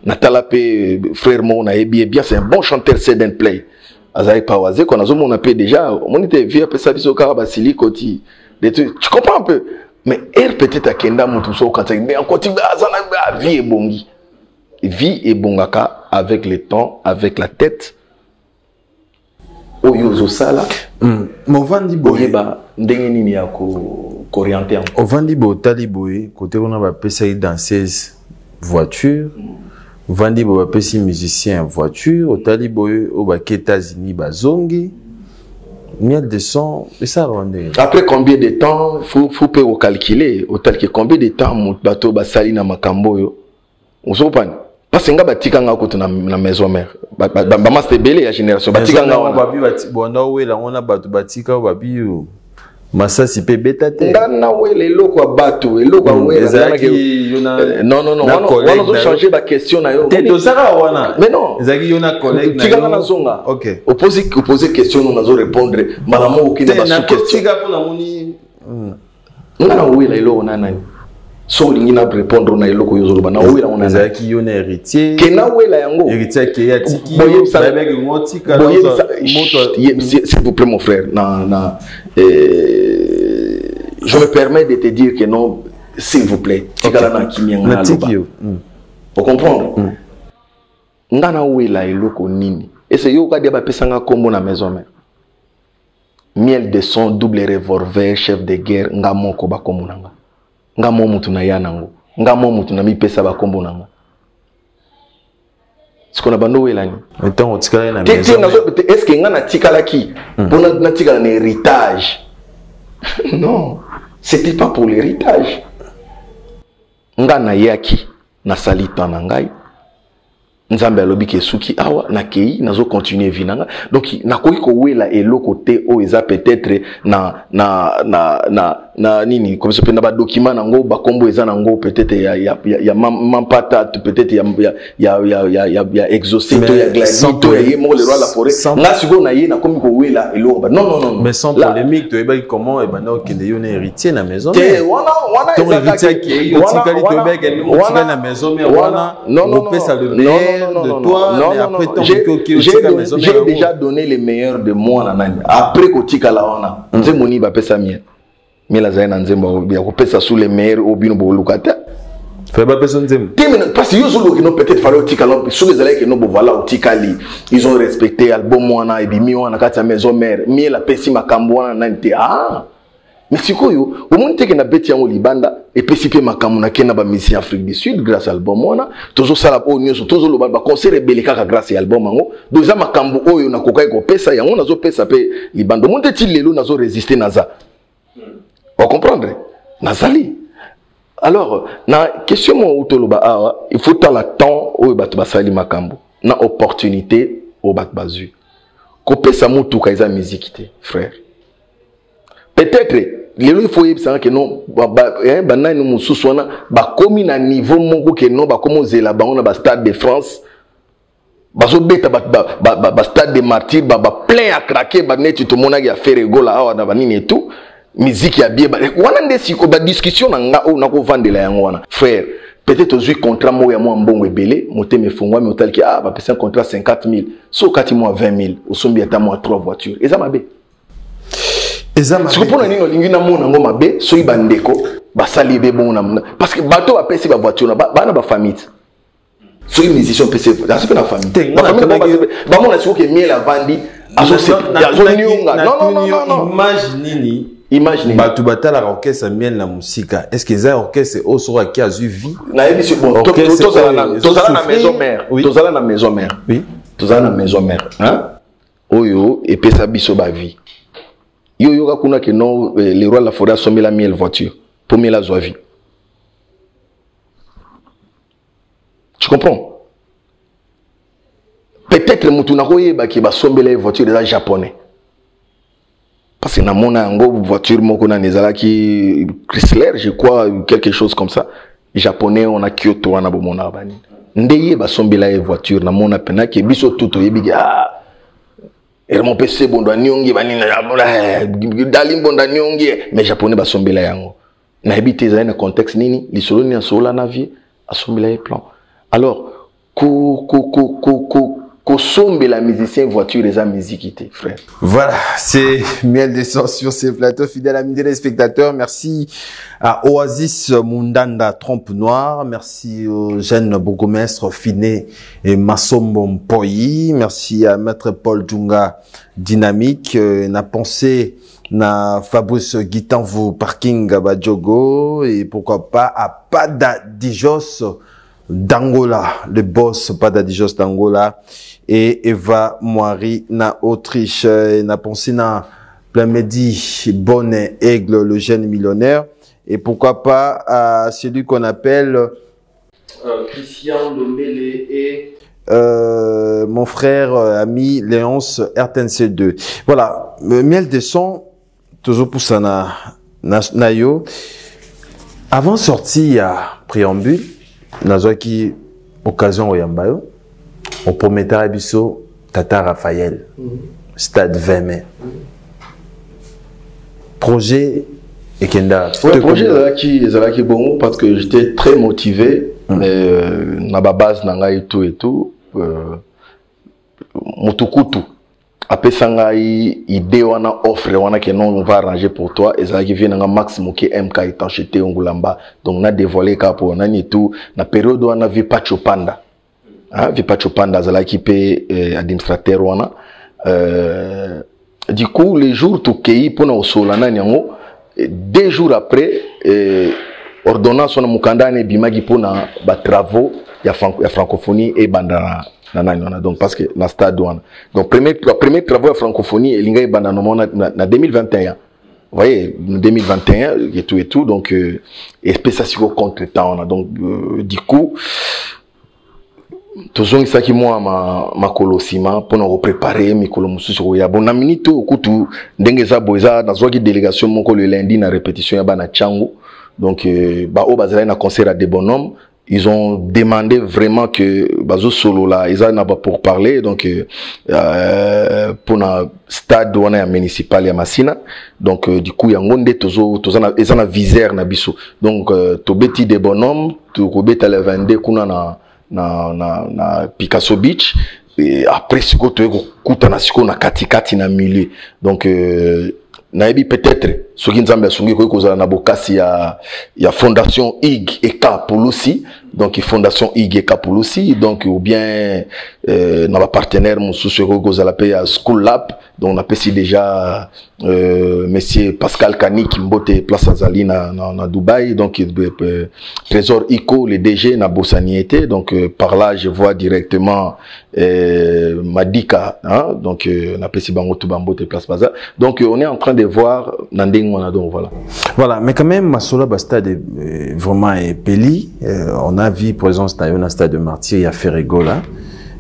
natala pe frère mo na ebi bien c'est un bon chanteur sedent play azai pawaze ko nazomona pe déjà monite vie pe ça biso kaka ba silikoti tu comprends un peu mais elle peut-être akenda mutu so quand mais encore tu azana vie ebongi. Vie et bongaka avec le temps, avec la tête. Oyozo sala. Movandi boye ba ndenge nini ya ko orienter. Ovandi bo tali boye côté on a ba pesa danseuse voiture. Vandi bo ba pesa musicien voiture, au tali boye au ba États-Unis ba zongi. Miel de son et ça rendait. Après combien de temps faut calculer au tel que combien de temps mon bateau ba sali na makambo yo. On se comprend. Parce que nga batika nga ko na maison mère ba master belé ya génération batika nga wana babi bona wela ona batu batika babi masasi pe beta te na wela eloko ya batu eloko wela non on a changé ba question na yo te to saka wana mais non ezaki yona collègue tika na zonga OK opposer question on a répondre malamo okina ba sous question tika pona moni na wela eloko nana so lingina répondre na eloko yozoloba na wela on a qui yona héritier ke na wela yango héritier ke ya tiki avec motika s'il vous plaît mon frère je me permets de te dire que non s'il vous plaît tikala na kimia vous comprendre ngana wela eloko nini et c'est yo ka dia ba pesanga kombo na maison mère miel de son double revolver chef de guerre ngamoko ba komunanga ngamo mutu na yanango ngamo mutu na mipesa ba kombo nanga sikona bando welani mettons otikala na maison est-ce que ngana tikala ki pona na tikala na héritage non c'était pas pour l'héritage ngana yaki na salita na ngai nzambe alobi ke suki awa na kei nazo continuer vinanga donc nakoki ko wela eloko te o eza peut-être na nini comme ça pe na ba document nango ba kombo eza nango peut-être ya mampata peut-être ya exaucé to ya gladito ya yemo le roi la forêt nga siko na ye na komi ko wela eloko ba non mais sans polémique to eba comment e bana okende yo na héritier na maison te wana ton héritier qui yo tikali to beke no tikali na maison mais wana non pesa le de toi mais après ton j'ai déjà donné le meilleur de moi na nani après ko tikala wana nzemoni ba pesa mien mais la zaina nzembo ya ko pesa sous les meilleurs obino bo lukata fait ba pesa nzembo parce que yo solo qui non peut-être fallait tikala sous les allez que non bo voilà tikali ils ont respecté album wana et bimi wana kata maison mère mais la pesi makambo wana nante mais sikoyo au monde te que na beti yango libanda et pesipe makamuna ke na ba musicien Afrique du Sud grâce à album wana tozo sala po nyonso tozo loba ba concert rebeleka ka grâce à album yango doza makambu oyo na kokai ko pesa yango nazo pesa pe libanda monde ti lelo nazo résister naza on comprendre nazali alors na question mo utoloba awa il faut tant la temps oyo bato basali makambu na opportunité au bato bazu ko pesa mutu ka eza musique te frère. Peut-être, il faut savoir que non, banani mususwana, ba komi na niveau mongo que non, ba komo zela ba on a ba stade de France, ba so beta ba stade de martyrs, ba plein à craquer, ba net tout mona qui a fait rigolo awa na banini et tout, musique ya bien, ba wana ndesi ko ba discussion na nga o na ko vandela yango wana. Frère, peut-être aux contrat mo ya mo mbongo ebele, moté me fongwa me hotel qui ba pesa un contrat 50 000, so kati mo 20 000, au sombi ata mo 3 voitures. Et ça m'a bé. Si vous prenez une ligne, vous avez parce que bateau a payé la voiture, ba famille. So une musicien PC, ça c'est pas la famille. La famille ba mon asiko que miel a vendu associé. Non. Imagine. Bateau batala orchestre miel la musique. Est-ce que ça orchestre au sera qui a eu vie? Na yebi c'est bon. Tozala na maison mère. Tozala na maison mère. Oui. Tozala na maison mère. Hein? Oyo et pesa biso ba vie. Yo yoga kuna que non les rois de la forêt a sommé la miel voiture pour miel la vie. Tu comprends? Peut-être mutuna koyeba ki ba sommé la voiture des japonais. Parce que na mona ngo voiture moko na nezala ki Chrysler je crois quelque chose comme ça. Japonais on a Kyoto wana bo mona bani. Ndeye ba sommé la voiture na mona pena ki biso tuto yebi ah et mon PC bon doit nyongi banina dalim bon doit nyongi mais japonais ba sombela yango na habité za na contexte nini lisolo ni sola na vie a sombela et plan alors ko sombela musicien voiture les musiquité frère. Voilà, c'est miel de sang sur ces plateaux, fidèles amis téléspectateurs. Merci à Oasis Mundanda Trompe Noire, merci au jeune bourgmestre Finé et Massombo Mpoyi, merci à Maître Paul Djunga Dynamique, na pensé na Fabrice Guitanvo Parking Badjogo et pourquoi pas à Pada Dijos d'Angola, le boss Pada Dijos d'Angola et Eva Moiri na Autriche, na pensé na Plamedi Bonnet Aigle, le jeune millionnaire, et pourquoi pas à celui qu'on appelle Christian Lombele et mon frère ami Léonce RTNC2. Voilà, miel de son, toujours pour ça na yo. Avant sortie à préambule, nazoki occasion au Yambayo, on promettait à Bisso Tata Raphaël, stade 20 mai. Projet et Kenda. Ouais, projet Zalaki bon parce que j'étais très motivé. Na base nanga et tout. Mutukutu. Après ça, idée wana offre wana que non on va arranger pour toi. Et Zalaki vient nanga maximum qui MK étanchété Ongulamba. Donc on a dévoilé capo on a ni tout. Na période où on a vu Pacho Panda. Vipacho Panda Zalaki pe administrateur wana. Du coup les jours tout kei pour na solana nyango 2 jours après ordonnance na mukanda ne bimagi pour na ba travaux ya francophonie et banda na nani donc parce que na stade wana donc premier travaux ya francophonie et linga banda no na 2021 vous voyez 2021 et tout donc espèce ça contre temps donc du coup toujours ça qui moi ma colosima pour nous préparer mikolo mususu ya bon na minute okutu ndenge za boza na zoki délégation moko le lundi na répétition ya bana changu donc ba o bazala na concert à des bonhommes ils ont demandé vraiment que bazo solo là ils en a pas pour parler donc pour na stade wana ya municipal ya Masina donc du coup ya ngonde tozo na viseur na biso donc to beti des bonhommes to kobeta le 22 kuna na Picasso Beach et après siko to kuta na siko na katikati na milieu donc naebi peut-être ce qui nzambe asungi ko kozala na bokasi ya fondation IG et Kapulusi, donc fondation IG et Kapulusi, donc ou bien na ba partenaire mususu ko kozala pe ya School Lab, donc on appelle déjà monsieur Pascal Kanik Mbote place azali na Dubaï, donc Trésor Iko le DG na Bossaniété, donc par là je vois directement Madika, hein, donc on appelle si bango to Mbote place Baza, donc on est en train de voir Nanding Monado, voilà. Voilà, mais quand même Masola Bastade vraiment est peli, on a vu présence dans un stade de Martyr, il y a Ferrego là.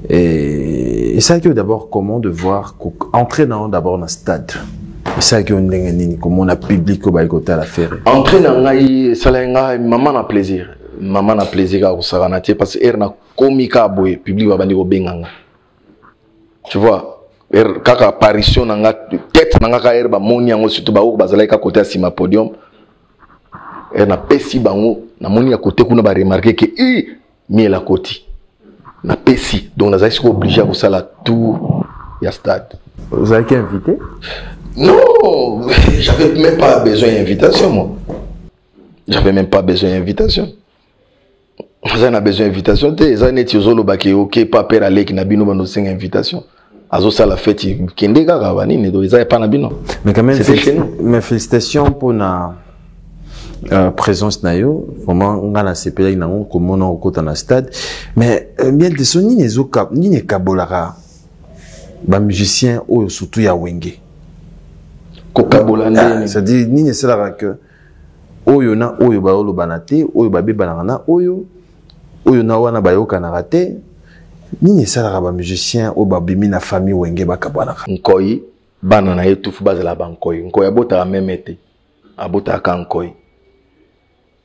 Et ça que d'abord comment de voir entrer d'abord dans le stade. Et ça que comment on a public au côté à la faire. Entrer dans ngai salenga maman a plaisir. Maman a plaisir à saranati parce que na komika boy public ba bandi ko benganga. Tu vois, kaka apparition nanga tête nanga ka ba moni yango surtout ba o bazala ka côté sima podium. Na pesi bango na moni ya côté kuna ba remarquer que mi la côté. Na PSI, donc nous sommes obligés à faire la tour du stade. Vous avez été invité? Non, j'avais même pas besoin d'invitation, moi. J'avais même pas besoin d'invitation. Vous avez besoin d'invitation. Vous avez été ok, pas père aller qui n'a pas besoin d'invitation. Azo ça la fête, kende gaga bani, ne doit pas nabino. Mais quand même, mes félicitations pour na présence nayo vraiment on a la CPA na on comme on au côté dans stade mais bien de soni nezo cap ni ne kabolara ba musicien o surtout ya wenge ko kabolande ça dit ni ne sera que oyo na oyo ba olo banate oyo ba beba na oyo na wana ba yoka na raté ni ne sera ba musicien o ba bimi na famille wenge ba kabana nkoyi bana na yetufu bazala ba nkoyi abota même été abota ka nkoyi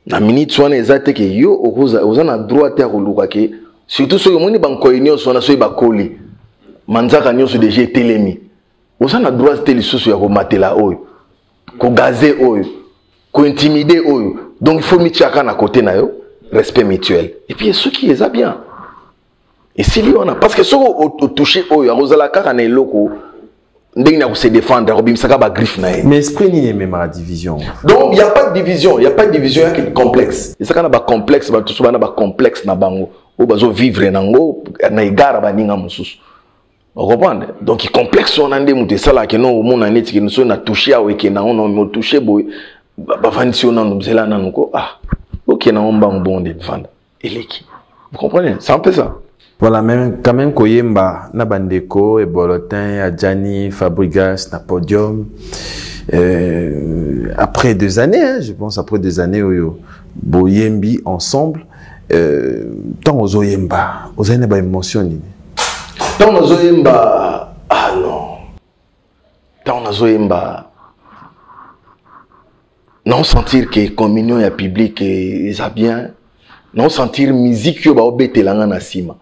na minute swana ezate ke yo oza na droit ya koluka ke surtout so yomoni bankoyi nyonso na so bakoli manzaka nyonso déjà telemi oza na droit te lisusu ya komatela oyo ko gazer oyo ko intimider oyo donc il faut mitiaka na côté na yo respect mutuel et puis ce qui est bien et si lui on a parce que so au toucher oyo ozala kaka na eloko ndenge na se défendre robimsaka ba griffe na ye mais esprit ni même la division donc il y a pas de division il y a pas de division qui est complexe et ça kana ba complexe ba tout bana ba complexe na bango o bazo vivre nango na igara baninga mususu on comprend donc il complexe on ande muté sala ke no mona neti ke so na toucher awe ke na on no toucher boy ba vanisi on no mzela na nuko OK na on bango bon de vendre eleki vous comprenez c'est un peu ça. Voilà, même, quand même, Koyemba, Nabandeko, et Bolotin, Adjani, Fabregas, na Podium. Après 2 années, hein, je pense, après 2 années, Boyembi ensemble, tant aux Oyemba, aux années, bah, émotion. Tant aux Oyemba, ah non. Tant aux Oyemba, non sentir que communion est public et ça bien, non sentir musique, yo ba obete langa na sima.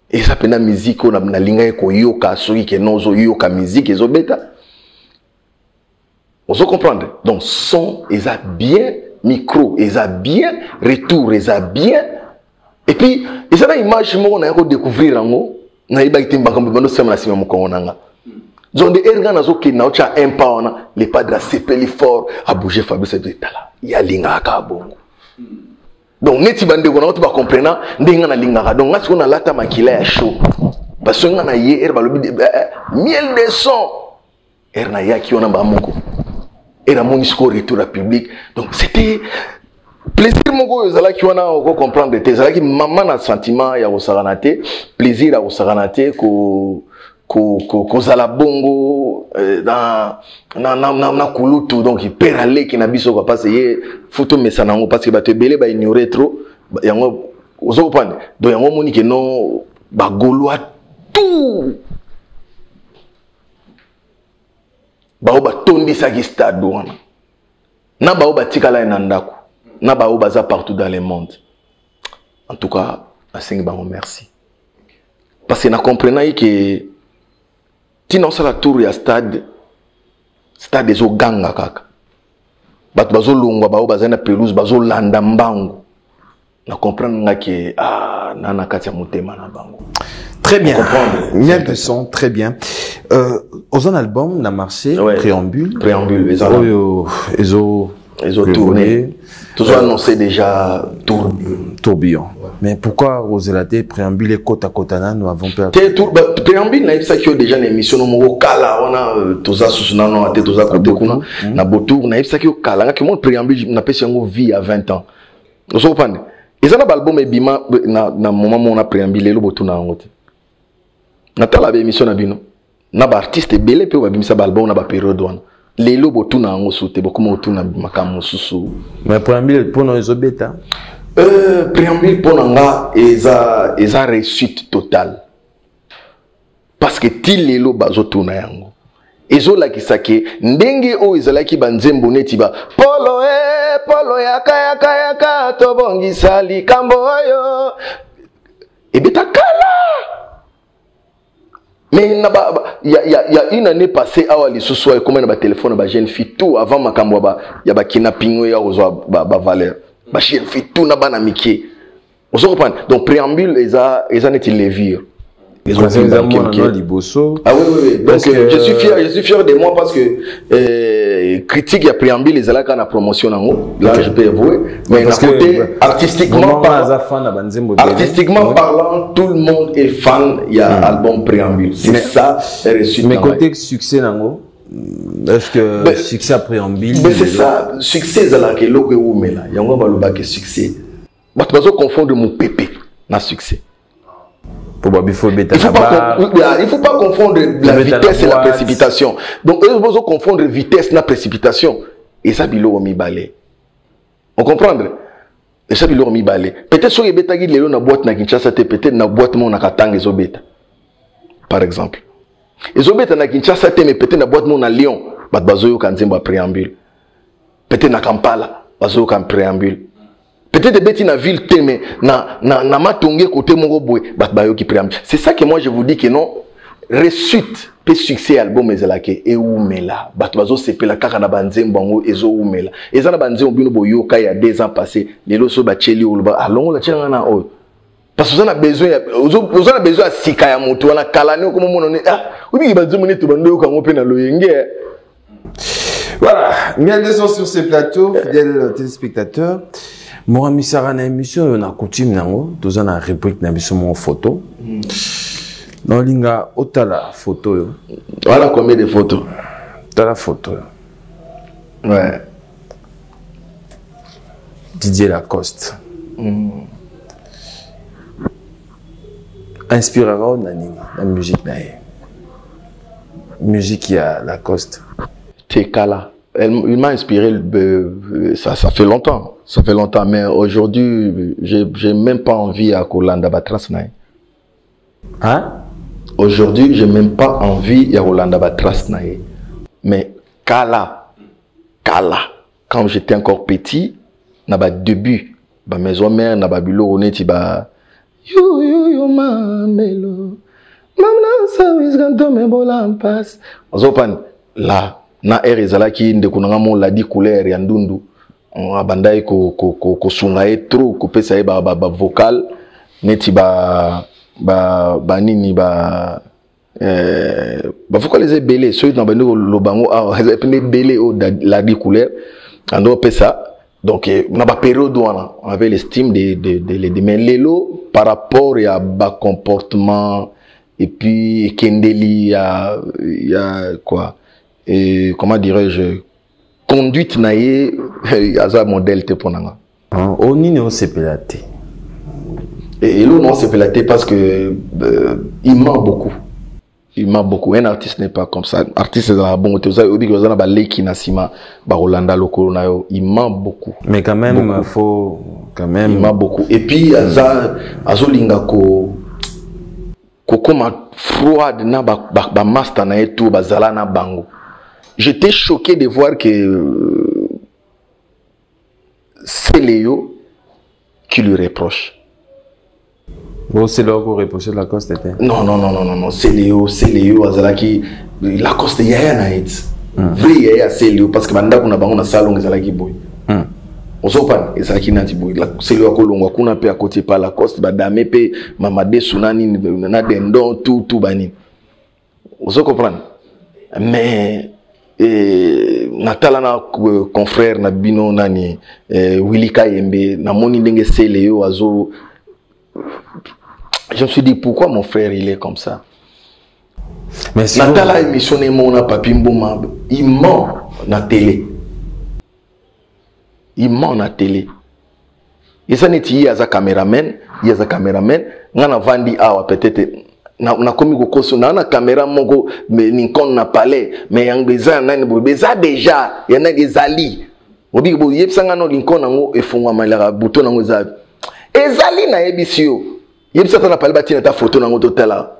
Et ça peut être musique on a na linga ko yoka soki ke nozo yoka musique ezo beta. On se comprendre. Donc son eza bien, micro eza bien, retour eza bien. Et puis eza na image mo na ko découvrir ngo na iba itemba kambe bando sema na sima mo ko nanga. Donc de erga na zo ke na ocha empower les padres sepeli fort a bouger Fabrice de tala. Ya linga ka bongo. Donc neti bande ko na to ba comprendre ndinga na linga donc ngati ko na lata makila ya show parce que ngana ye balobi miel de son na yaki ona ba moko era monisko retour à public donc c'était plaisir moko ezala ki ona ko comprendre te ezala ki maman na sentiment ya osaranate plaisir à osaranate ko kozala bongo na kulutu donc il perd aller qui na biso quoi parce que photo mesana ngo parce que ba te belé ba ignorer trop yango ozo comprendre donc yango moni que non ba goloa tout ba o ba tondisa ki stade wana na ba o ba tikala na ndako na ba o baza partout dans le monde en tout cas asengi bango merci parce que na comprenant que Tino sala tour ya stade ezo ganga kaka bato bazo longwa bao bazana pelouse bazo landa mbango na comprendre nga ke nana kati ya motema na bango très bien miel de son très bien Aux un album n'a marché préambule ils ont tourné. Tous ont annoncé déjà tourbillon. Mais pourquoi Roselate préambule et côte à côte nous avons perdu? Préambule n'a pas que déjà une émission au Kala on a tous à soutenir non à tous à côté kuna na botour n'a pas que Kala que mon préambule n'a pas une vie à 20 ans. Vous comprenez? Ils ont un album et bima na moment où on a préambule le botour na ngote. Na tala émission na bino na ba artiste belé pe ba bimisa album na ba période wana. Lelo botu na ngo sote beaucoup motu na makamu susu. Mais préambule pour nos bêta. Préambule pour nanga eza réussite totale. Parce que ti lelo bazo tuna yango. Ezo la kisake ndenge o ezala ki banzembo neti ba polo yaka to bongi sali kambo yo. Ebeta kala. Mais il y a une année passée, à l'issue et comme on a téléphone à jeune fille tout avant ma camboba, il y a ba kidnapping ya ozo ba valeur. Ba jeune fille tout na ba na miki. On se comprend. Donc préambule les années les vire. Ils ont liboso. Ah oui. Donc je suis fier de moi parce que critique il y a préambule les là quand la promotion en haut. Là je peux avouer. Mais d'un côté artistiquement parlant, tout le monde est fan. Il y a album préambule. C'est ça réussite. Mais côté succès nango. Est-ce que succès à préambule? Mais c'est ça. Succès c'est là que l'eau est où mais là. Il y a un gars qui succès. Mais tu vas confondre mon pépé na succès. Il faut pas confondre la vitesse et la précipitation. Donc, il faut confondre vitesse et la précipitation. Et ça, il a mis balai. On comprend? Et ça, il a mis balai. Peut-être que il y a une boîte na Kinshasa, peut-être na boîte mon na Katanga et Zobeta. Par exemple. Et Zobeta na Kinshasa, mais peut-être na boîte mon na Lyon. Bat bazoyo kanzimba préambule. Peut-être na Kampala, bazoyo kan préambule. Peut-être que dans la ville, mais na matongé côté mon boy, qui préambule. C'est ça que moi je vous dis que non, réussite, peut succès album ezalake et où mais là, bazo c'est la kaka na banzem bango ezo où mais là. Et ça na banzem bino boyo il y a 2 ans passés, les loso ba cheli ou ba allons la tchenga na o. Parce que vous avez besoin, vous avez besoin de sika ya moto na kalane comme mon on oui banzem ne to bando ko ngope na loyenge. Voilà, bien de sur ces plateaux, fidèles téléspectateurs. Moi, je suis en émission, on a coutume, nous avons rubrique mon photo. Dans l'inga, tu as la photo. Voilà combien de photos? Tu as la photo. Ouais. Didier Lacoste. Inspirera la musique. Musique, il y a Lacoste. Tekala. Il m'a inspiré, ça fait longtemps. Ça fait longtemps, mais aujourd'hui, j'ai même pas envie à Rolanda Batras. Hein? Aujourd'hui, j'ai même pas envie à Rolanda Batras. Mais Kala, quand j'étais encore petit, na ba début, ba maison mère, na ba bilo oneti ba yo mamelo. Mamna sa wisganto me bola en passe. Ozopan là, na erezala ki ndekunanga mo la di couleur ya ndundu. On a bandai ko sungae trop ko pesa ba vocal neti ba nini ba vocal les belé ceux dans bando lobango a les belé au la di couleur ando pesa donc na ba période on avait l'estime de mais lelo par rapport à ba comportement et puis kendeli il y a quoi et comment dirais-je conduite naie aza modèle te ponanga. On n'y a pas pélaté. Et l'eau non c'est pélaté parce que il ment beaucoup. Il ment beaucoup. Un artiste n'est pas comme ça. Artiste c'est la bonne. Tu sais obi que ba leki nasima ba Rolanda lokolo na yo. Il ment beaucoup. Mais quand même beaucoup. Faut quand même. Il ment beaucoup. Et puis azolinga ko comme froide na ba master na eto bazala na bango. J'étais choqué de voir que c'est Léo qui lui reproche. Bon, c'est Léo qui reproche Lacoste. Non, c'est Léo, Azalaki. Lacoste, il y a un hit. Vrai, c'est Léo, parce que maintenant, on a un salon, Azalaki boy. On s'en parle, Azalaki nati boy. C'est Léo Kolongo, qu'on a pu à côté par Lacoste, Badame, Mamade, Sunani, Nadendon, tout, Bani. Vous comprenez? Mais natala na confrère na bino nani Willy Kayembe na moni ndenge sele yo azo. Je me suis dit pourquoi mon frère il est comme ça. Mais si natala émission mon papi Mboma, il ment na télé. Il ment na télé. Et ça n'est pas un caméraman, il y a un caméraman, ngana vandi awa peut-être na komi ko koso na caméra moko mais Nikon na palais mais yang beza nani beza déjà il y en a des ali obi bo yebsanga no Nikon nango efungwa malaka bouton nango za ezali na ebisio yebsa ta na palais batina ta photo nango totala.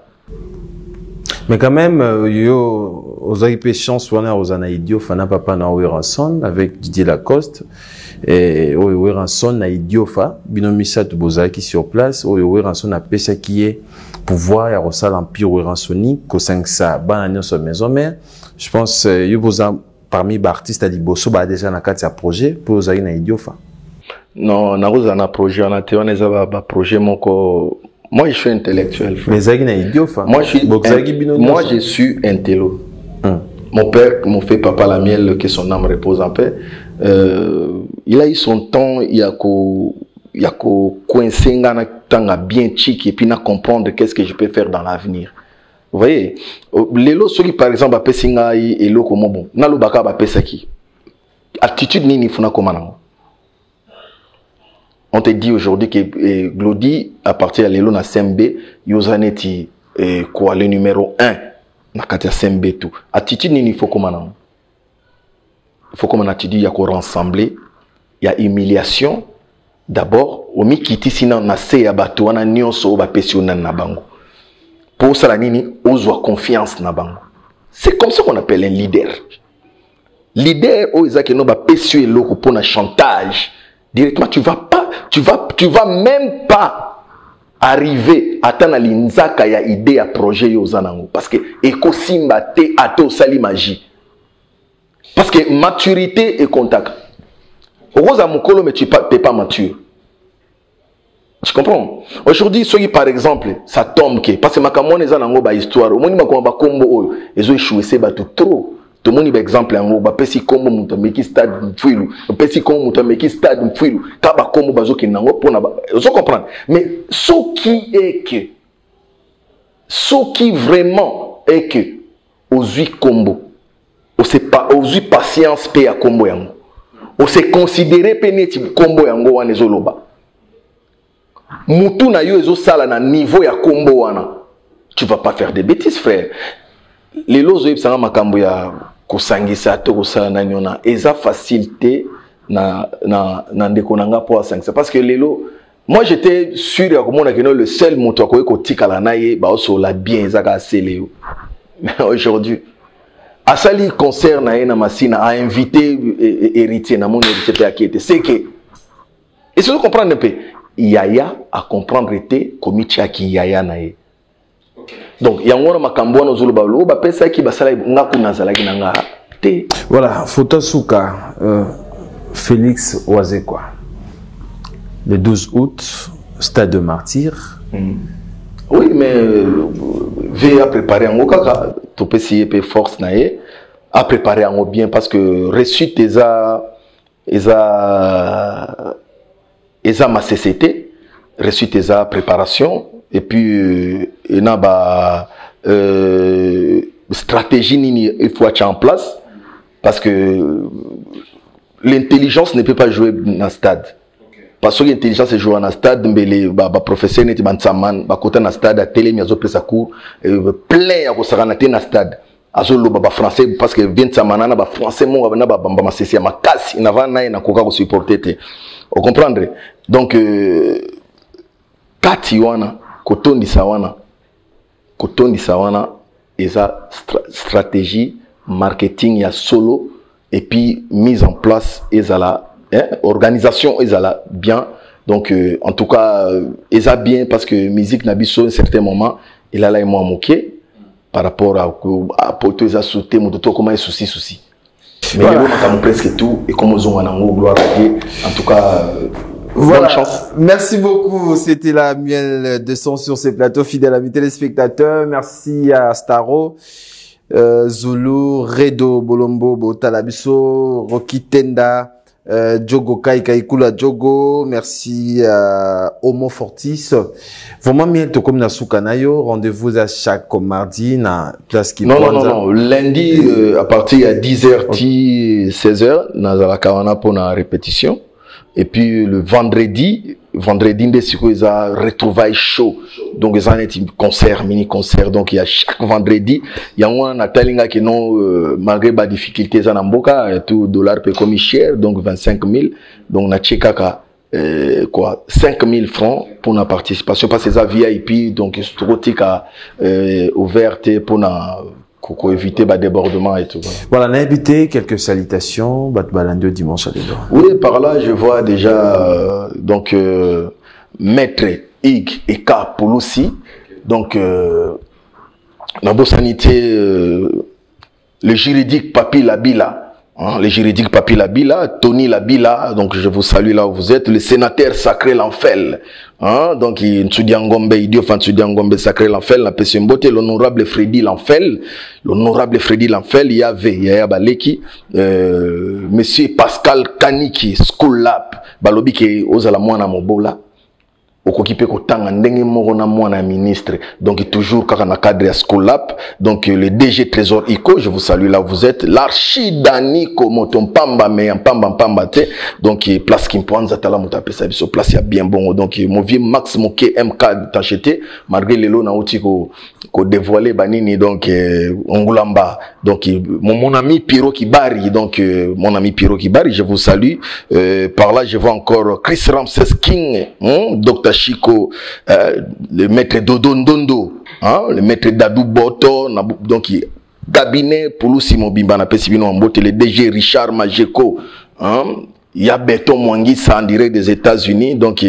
Mais quand même, yo, aux IP chance, on a aux Anaïdio, Fana Papa na Oueranson, avec Didier Lacoste, et Oueranson na Idiofa, Binomisa Tuboza qui sur place, Oueranson a Pesa qui est pouvoir, ya Rossal Empire Oueransonique, qu'au 5 ça, bananion sur maison mère. Je pense, yo boza, parmi les artistes à Liboso, bah, déjà, na 4 projet, pour aux na Idiofa. Non, na rosa na projet, on a théorisé ba projet, moko. Moi, je suis intellectuel. Mais Zagina idiot, moi, je suis intello. Mon père, mon fait papa la miel, que son âme repose en paix. Il a eu son temps, il y a qu'au coincé, tanga bien chic et puis n'a comprendre qu'est-ce que je peux faire dans l'avenir. Vous voyez, les lots, ceux qui par exemple appellent singa et l'eau comme bon, n'a le baka appelle ça qui. Attitude ni funa comme un. On te dit aujourd'hui que Glody, à partir de l'élo na CMB, Yozaneti, quoi, le numéro 1, na katia CMB tout. Attitude ni faut comment non? Il faut comment attitude, il y a qu'on rassembler, il y a humiliation. D'abord, au mi kiti sinon na se ya bato wana nyonso ba pesiona na bango. Pour ça la nini, ozwa confiance na bango. C'est comme ça qu'on appelle un leader. Leader, o ezaki no ba pesio eloko pour na chantage. Directement, tu vas même pas arriver à t'en l'inzaka ya idée à projet yozanango parce que ekosimba te ato sali magie parce que maturité et contact. Rosa mukolo mais tu n'es pas mature. Tu comprends? Aujourd'hui, ceux par exemple, ça tombe parce que makamone ezanango ba histoire. Au moins makoma ba kombo oyo ezo échouer c'est ba trop. Tout le monde par exemple en ba pesi kombo muto meki stade mfuilu pesi kombo muto meki stade mfuilu kaba kombo bazo kinango pona ba vous comprenez mais ce qui vraiment est que ozui kombo o c'est pas ozui patience pe ya kombo yango o se considérer peneti kombo yango wana ezoloba mutu na yo ezo sala na niveau ya kombo wana tu vas pas faire des bêtises frère les lozo yebsanga makambo ya kosangisa to kosala na nyona eza facilité na ndeko nanga pour sangisa parce que lelo moi j'étais sûr ya komona que le seul moto akoye kotikala na ye ba osola bien ezaka seleo mais aujourd'hui asali concert na na masina a invité héritier na mon héritier pe akete c'est que et si vous comprenez un peu yaya à comprendre était komicha ki yaya na ye. Donc, il y a un makambo na zolo balo ba pesa ki basala ngaku nazalaki nanga te. Voilà, photo souka Félix Oazekwa. Le 12 août, stade de Martyr. Oui, mais veille à préparer en kaka to pesi pe force nae à préparer en bien parce que reçu eza ma CCT, reçu eza préparation. Et puis, il y a une stratégie il faut être en place parce que l'intelligence ne peut pas jouer dans le stade. Parce que l'intelligence est jouée dans le stade, mais les professeurs ne sont pas côté dans le stade, la télé, mais ils ont pris sa cour, plein de gens dans le stade. Les Français, parce que 20 samana, les Français, ils ont ma casse, ils n'ont supporter. Vous comprenez? Donc, Katiwana, Kotondi Sawana, eza stratégie marketing ya solo et puis mise en place ezala organisation ezala bien donc en tout cas eza bien parce que musique nabiso à un certain moment il a là moi moqué par rapport à poto eza sauté moto comment est souci mais voilà. On presque tout et comme on a gloire à Dieu en tout cas voilà. Bonne chance. Merci beaucoup. C'était la miel de son sur ces plateaux. Fidèles amis téléspectateurs. Merci à Staro. Zulu, Redo, Bolombo, Botalabiso, Rocky Tenda, Djogo Kaikula Djogo, merci à Homo Fortis. Vraiment, mieux comme na Soukanayo, rendez-vous à chaque mardi na place qui non, lundi, à partir de 10h, 16h, na la kawana pour la répétition. Et puis le vendredi, ils ont retrouvailles chaud. Donc ils ont un concert, mini-concert. Donc il y a chaque vendredi, il y a un Natalinga qui non, malgré les difficultés, ils ont tout dollar peut comme cher, donc 25 000. Donc na tchekaka, 5 000 francs pour la participation. Parce que c'est VIP, donc ils sont trop ouverte pour pour éviter le débordement et tout. Voilà, on a évité quelques salutations, Batbalando dimanche à l'édor. Oui, par là, je vois déjà, donc, Maître Ig et K. Pouloussi. Donc, la bonne sanité, le juridique Papi Labila. Hein, le juridique Papi Labila, Tony Labila, donc je vous salue là où vous êtes, le sénateur Sacré L'Enfel, hein, donc Ntsudiangombe, idiot Ntsudiangombe Sacré L'Enfel, la Pessimbote, l'honorable Freddy L'Enfel, il y avait Yaya Baleki, monsieur Pascal Kaniki, School Lab, Balobi qui ozala mwana mobola, okokipe kotanga ndenge moko na mwana ministre, donc toujours kaka na cadre ya School Lab, donc le DG Trésor Iko, je vous salue là où vous êtes, l'archidani komoto pamba mais pamba te, donc place Kimpoanza tala mutape sa biso place ya bien bon, donc mon vieux Max Moké MK t'acheter malgré les lots na oti ko dévoiler banini, donc Ongulamba, donc mon ami Piro Kibari, donc mon ami Piro Kibari, je vous salue. Par là je vois encore Chris Ramses King, Dr Chico, le maître Dodondondo, hein, le maître Dadou Boto, donc cabinet Pouloussi Mobimba na Pesibino Ambote, le DG Richard Majeko, hein, il y a Beton Mwangisa en direct des États-Unis, donc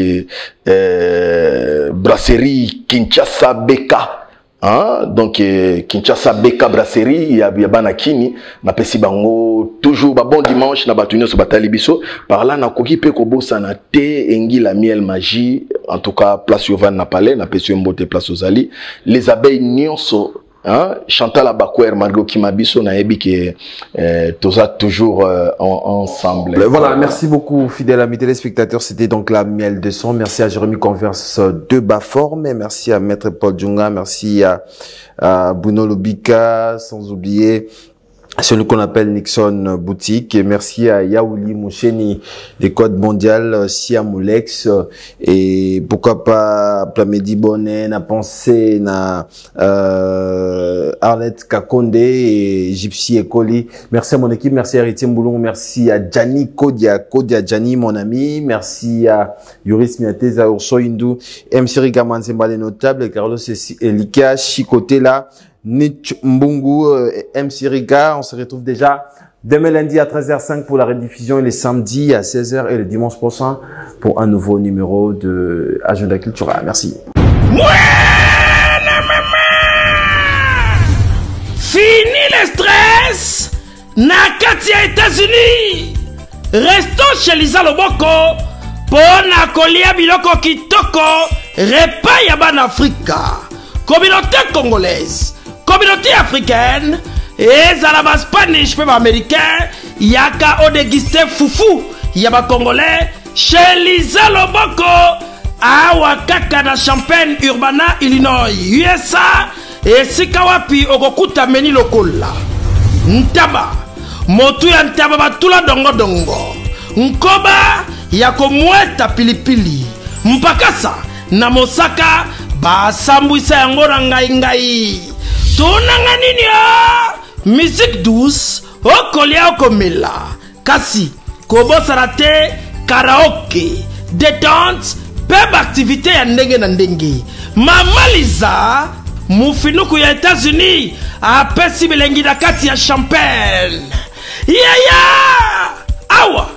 brasserie Kinshasa Beka. Hein? Donc Kinshasa Beka Brasserie, il y a Banakini, na pesi bango toujours ba bon dimanche na batunyo so batali biso par là na koki pe ko bossa na te engi la miel magie, en tout cas place Yovan na palais na pesi mbote place Ozali, les abeilles nyonso. Hein? Chantal Abakouer, Margot Kimabiso, Naebi qui toza toujours ensemble. Voilà, merci beaucoup, fidèles amis téléspectateurs. C'était donc la miel de son. Merci à Jérémy Converse de Baforme. Merci à Maître Paul Djunga. Merci à Bruno Lobika, sans oublier celui qu'on appelle Nixon Boutique. Et merci à Yaouli Moucheni des codes mondiales, Siamoulex, et pourquoi pas Plamedi Bonnet, na pensé, na Arlette Kakonde et Gypsy Ekoli. Merci à mon équipe, merci à Héritier Mboulon, merci à Gianni Kodia Gianni, mon ami, merci à Yoris Miateza, Urso Hindou, MC Rigaman Zembale Notable, Carlos Elika, Chikotela, Nich Mbungu, MC Riga. On se retrouve déjà demain lundi à 13h05 pour la rediffusion et les samedis à 16h et le dimanche prochain pour un nouveau numéro de Agenda Cultura. Merci. Fini le stress. Nakatia États-Unis. Restons chez Lisa Loboko pour Nakolia Biloko Kitoko. Repas Yaban Africa. Communauté congolaise. Communauté africaine, et Zalaba Spanish, même américain, Yaka Odegiste Foufou, Yaba Congolais, chez Lisa Loboko, Awakaka na Champaign, Urbana, Illinois, USA, et Sikawapi, Ogokuta Meni Lokola. Ntaba, Motu ya Ntaba Batula Dongo Dongo, Nkoba, Yako Mweta Pilipili, Mpakasa, Namosaka, Basambwisa Yangora Ngai. Tonanga nini ya musique douce okolia okomela kasi kobosarate karaoke détente peb activité ya ndenge na ndenge Mama Lisa mufinuku ya États-Unis apesi bilengi na kati ya Champagne yaya awa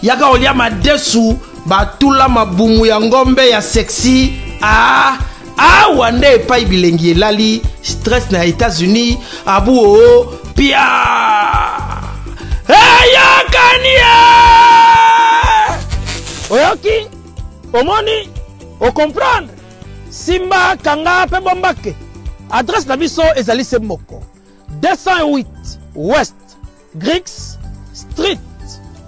yaka olia madesu batula mabumu ya ngombe ya sexy awa nde epai bilengi elali stress na États-Unis abu o pia ayakania oyoki omoni o comprendre simba kanga pe bombake adresse na biso ezali se moko 208 West Grix Street,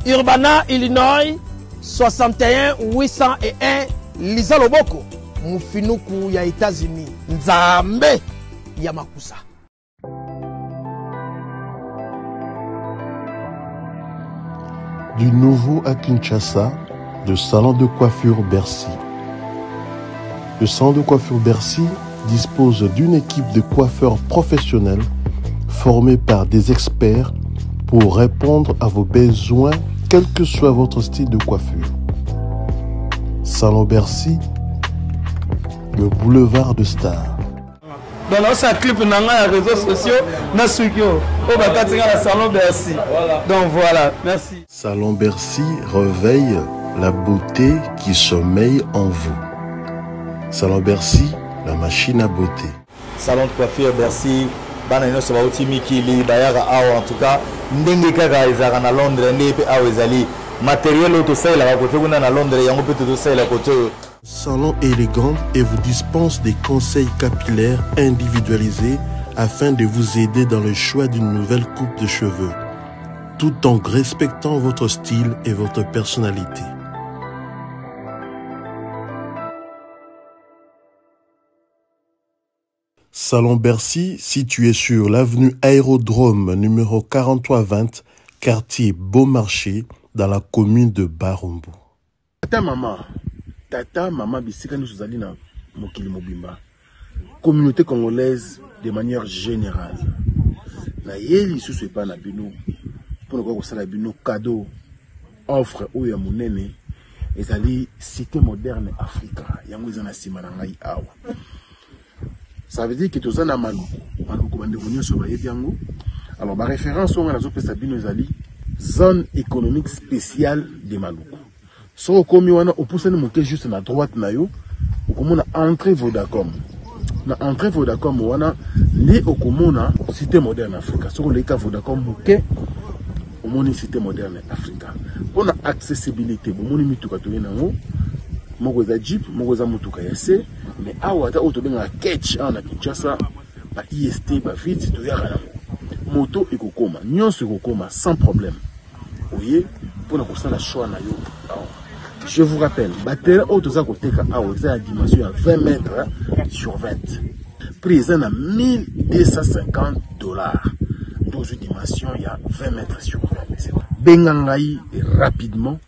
Urbana, Illinois, 61 801 Lisa Loboko, Mufinuku ya États-Unis. Nzambe Yamakusa. Du nouveau à Kinshasa, le salon de coiffure Bercy. Le salon de coiffure Bercy dispose d'une équipe de coiffeurs professionnels formés par des experts pour répondre à vos besoins, quel que soit votre style de coiffure. Salon Bercy, le boulevard de Stars. Dans ce clip, on a les réseaux sociaux, on a Salon Bercy. Donc voilà, merci. Salon Bercy réveille la beauté qui sommeille en vous. Salon Bercy, la machine à beauté. Salon de coiffure Bercy, banano so bauti mikili bayara awa en tout cas ndenge kaka ezaka na Londres ndenge awa ezali matériel auto sala ka côté kuna na Londres yango peut to sala côté. Salon élégant et vous dispense des conseils capillaires individualisés afin de vous aider dans le choix d'une nouvelle coupe de cheveux, tout en respectant votre style et votre personnalité. Salon Bercy, situé sur l'avenue Aérodrome numéro 4320, quartier Beaumarchais, dans la commune de Barumbu. Tata maman bisika nous zali na mokili mobimba. Communauté congolaise de manière générale. Na yeli sous pas na bino pour ko sala bino cadeau offre oya munene ezali cité moderne Africa yango ezana sima na ngai awa. Ça veut dire que tous en amanou bande venir sur ba yebiango. Alors ma référence on a zo pesa bino ezali zone économique spéciale de Maluku. So komi wana opusani moke juste na droite na yo okomona entrée Vodacom na entrée Vodacom wana ni okomona cité moderne Africa so leka Vodacom moke omoni cité moderne Africa pona accessibilité bomoni mituka to yenango moko za jeep moko za mutuka ya se mais awa ta auto benga catch na Kinshasa ba IST ba vite to yaka moto ekokoma nyonso ekokoma sans problème oye pona kosala choix na yo. Je vous rappelle, batterie auto koteka awa c'est la dimension à 20 mètres sur 20. Prix à 1250 $. Dans une dimension il y a 20 mètres sur 20. Bengangai rapidement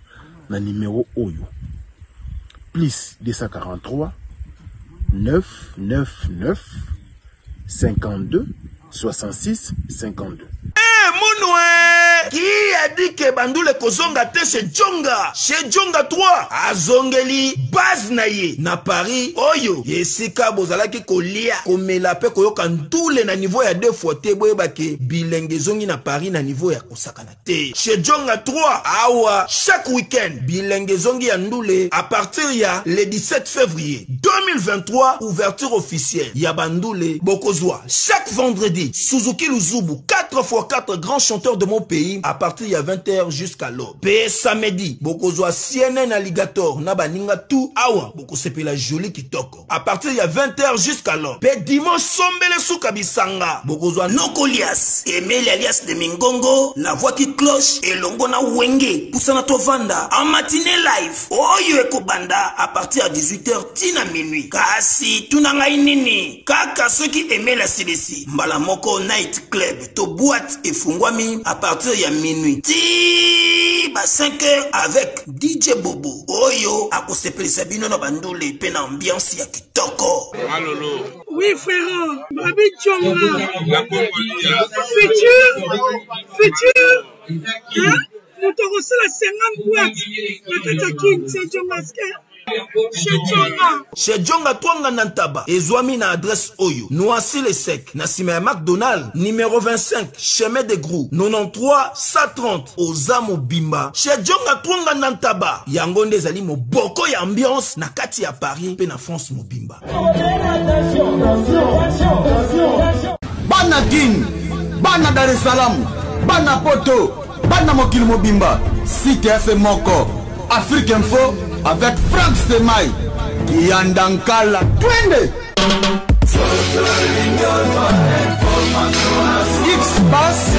na numéro Oyo. Plus 243 999 52 66 52. Qui a dit que Bandoule Kozonga te chez Djonga 3 azongeli base naye na Paris oyo yesika bozalaki kolia komela pe koyoka ndule na niveau ya 2 fois te boyeba ke bilenge zongi na Paris na niveau ya kosakana te chez Djonga 3 awa chaque week-end bilenge zongi ya ndule à partir ya le 17 février 2023 ouverture officielle ya Bandoule Bokozwa chaque vendredi Suzuki Luzubu 4x4 grands chanteurs de mon pays à partir de 20h jusqu'à l'aube. Pe samedi, bokozwa CNN Alligator na baninga tout awa boko sepe la jolie kitoko. À partir de 20h jusqu'à l'aube. Pe dimanche sombele souka bisanga. Bokozwa Nokolias, Emile alias de Mingongo, la voix qui cloche et longo na wenge poussana tovanda en matinée live. Oyo eko banda à partir de 18h tina minuit. Kasi tunanga inini. Kaka ceux qui aimaient la CDC. Mbala moko night club to boîte et fungwami à partir de minuit. Ti ba 5h avec DJ Bobo. Oyo akosepeli sabino na bandule pe na ambiance ya kitoko. Malolo. Oui frère, Babi Djonga. Futur. Hein? Nous te reçons la 50 boîtes. La Tatakin, c'est Djonga. Chez Djonga Twanga Nantaba, Ezwami na adresse Oyo, Noisy le Sec, Nassime McDonald, numéro 25, chemin de Grou, 93 130, Ozamo Bimba. Chez Djonga Twanga Nantaba, Yangonde Zali mo boko ya ambiance, na kati ya Paris, pe na France mo Bimba. Bana King, Bana Dar es Salaam, Bana Poto, Bana Mokil Mobimba, Site FM Moko, Afrique Info, avec Frank Stemai, Yandankala, Twende. X-Bass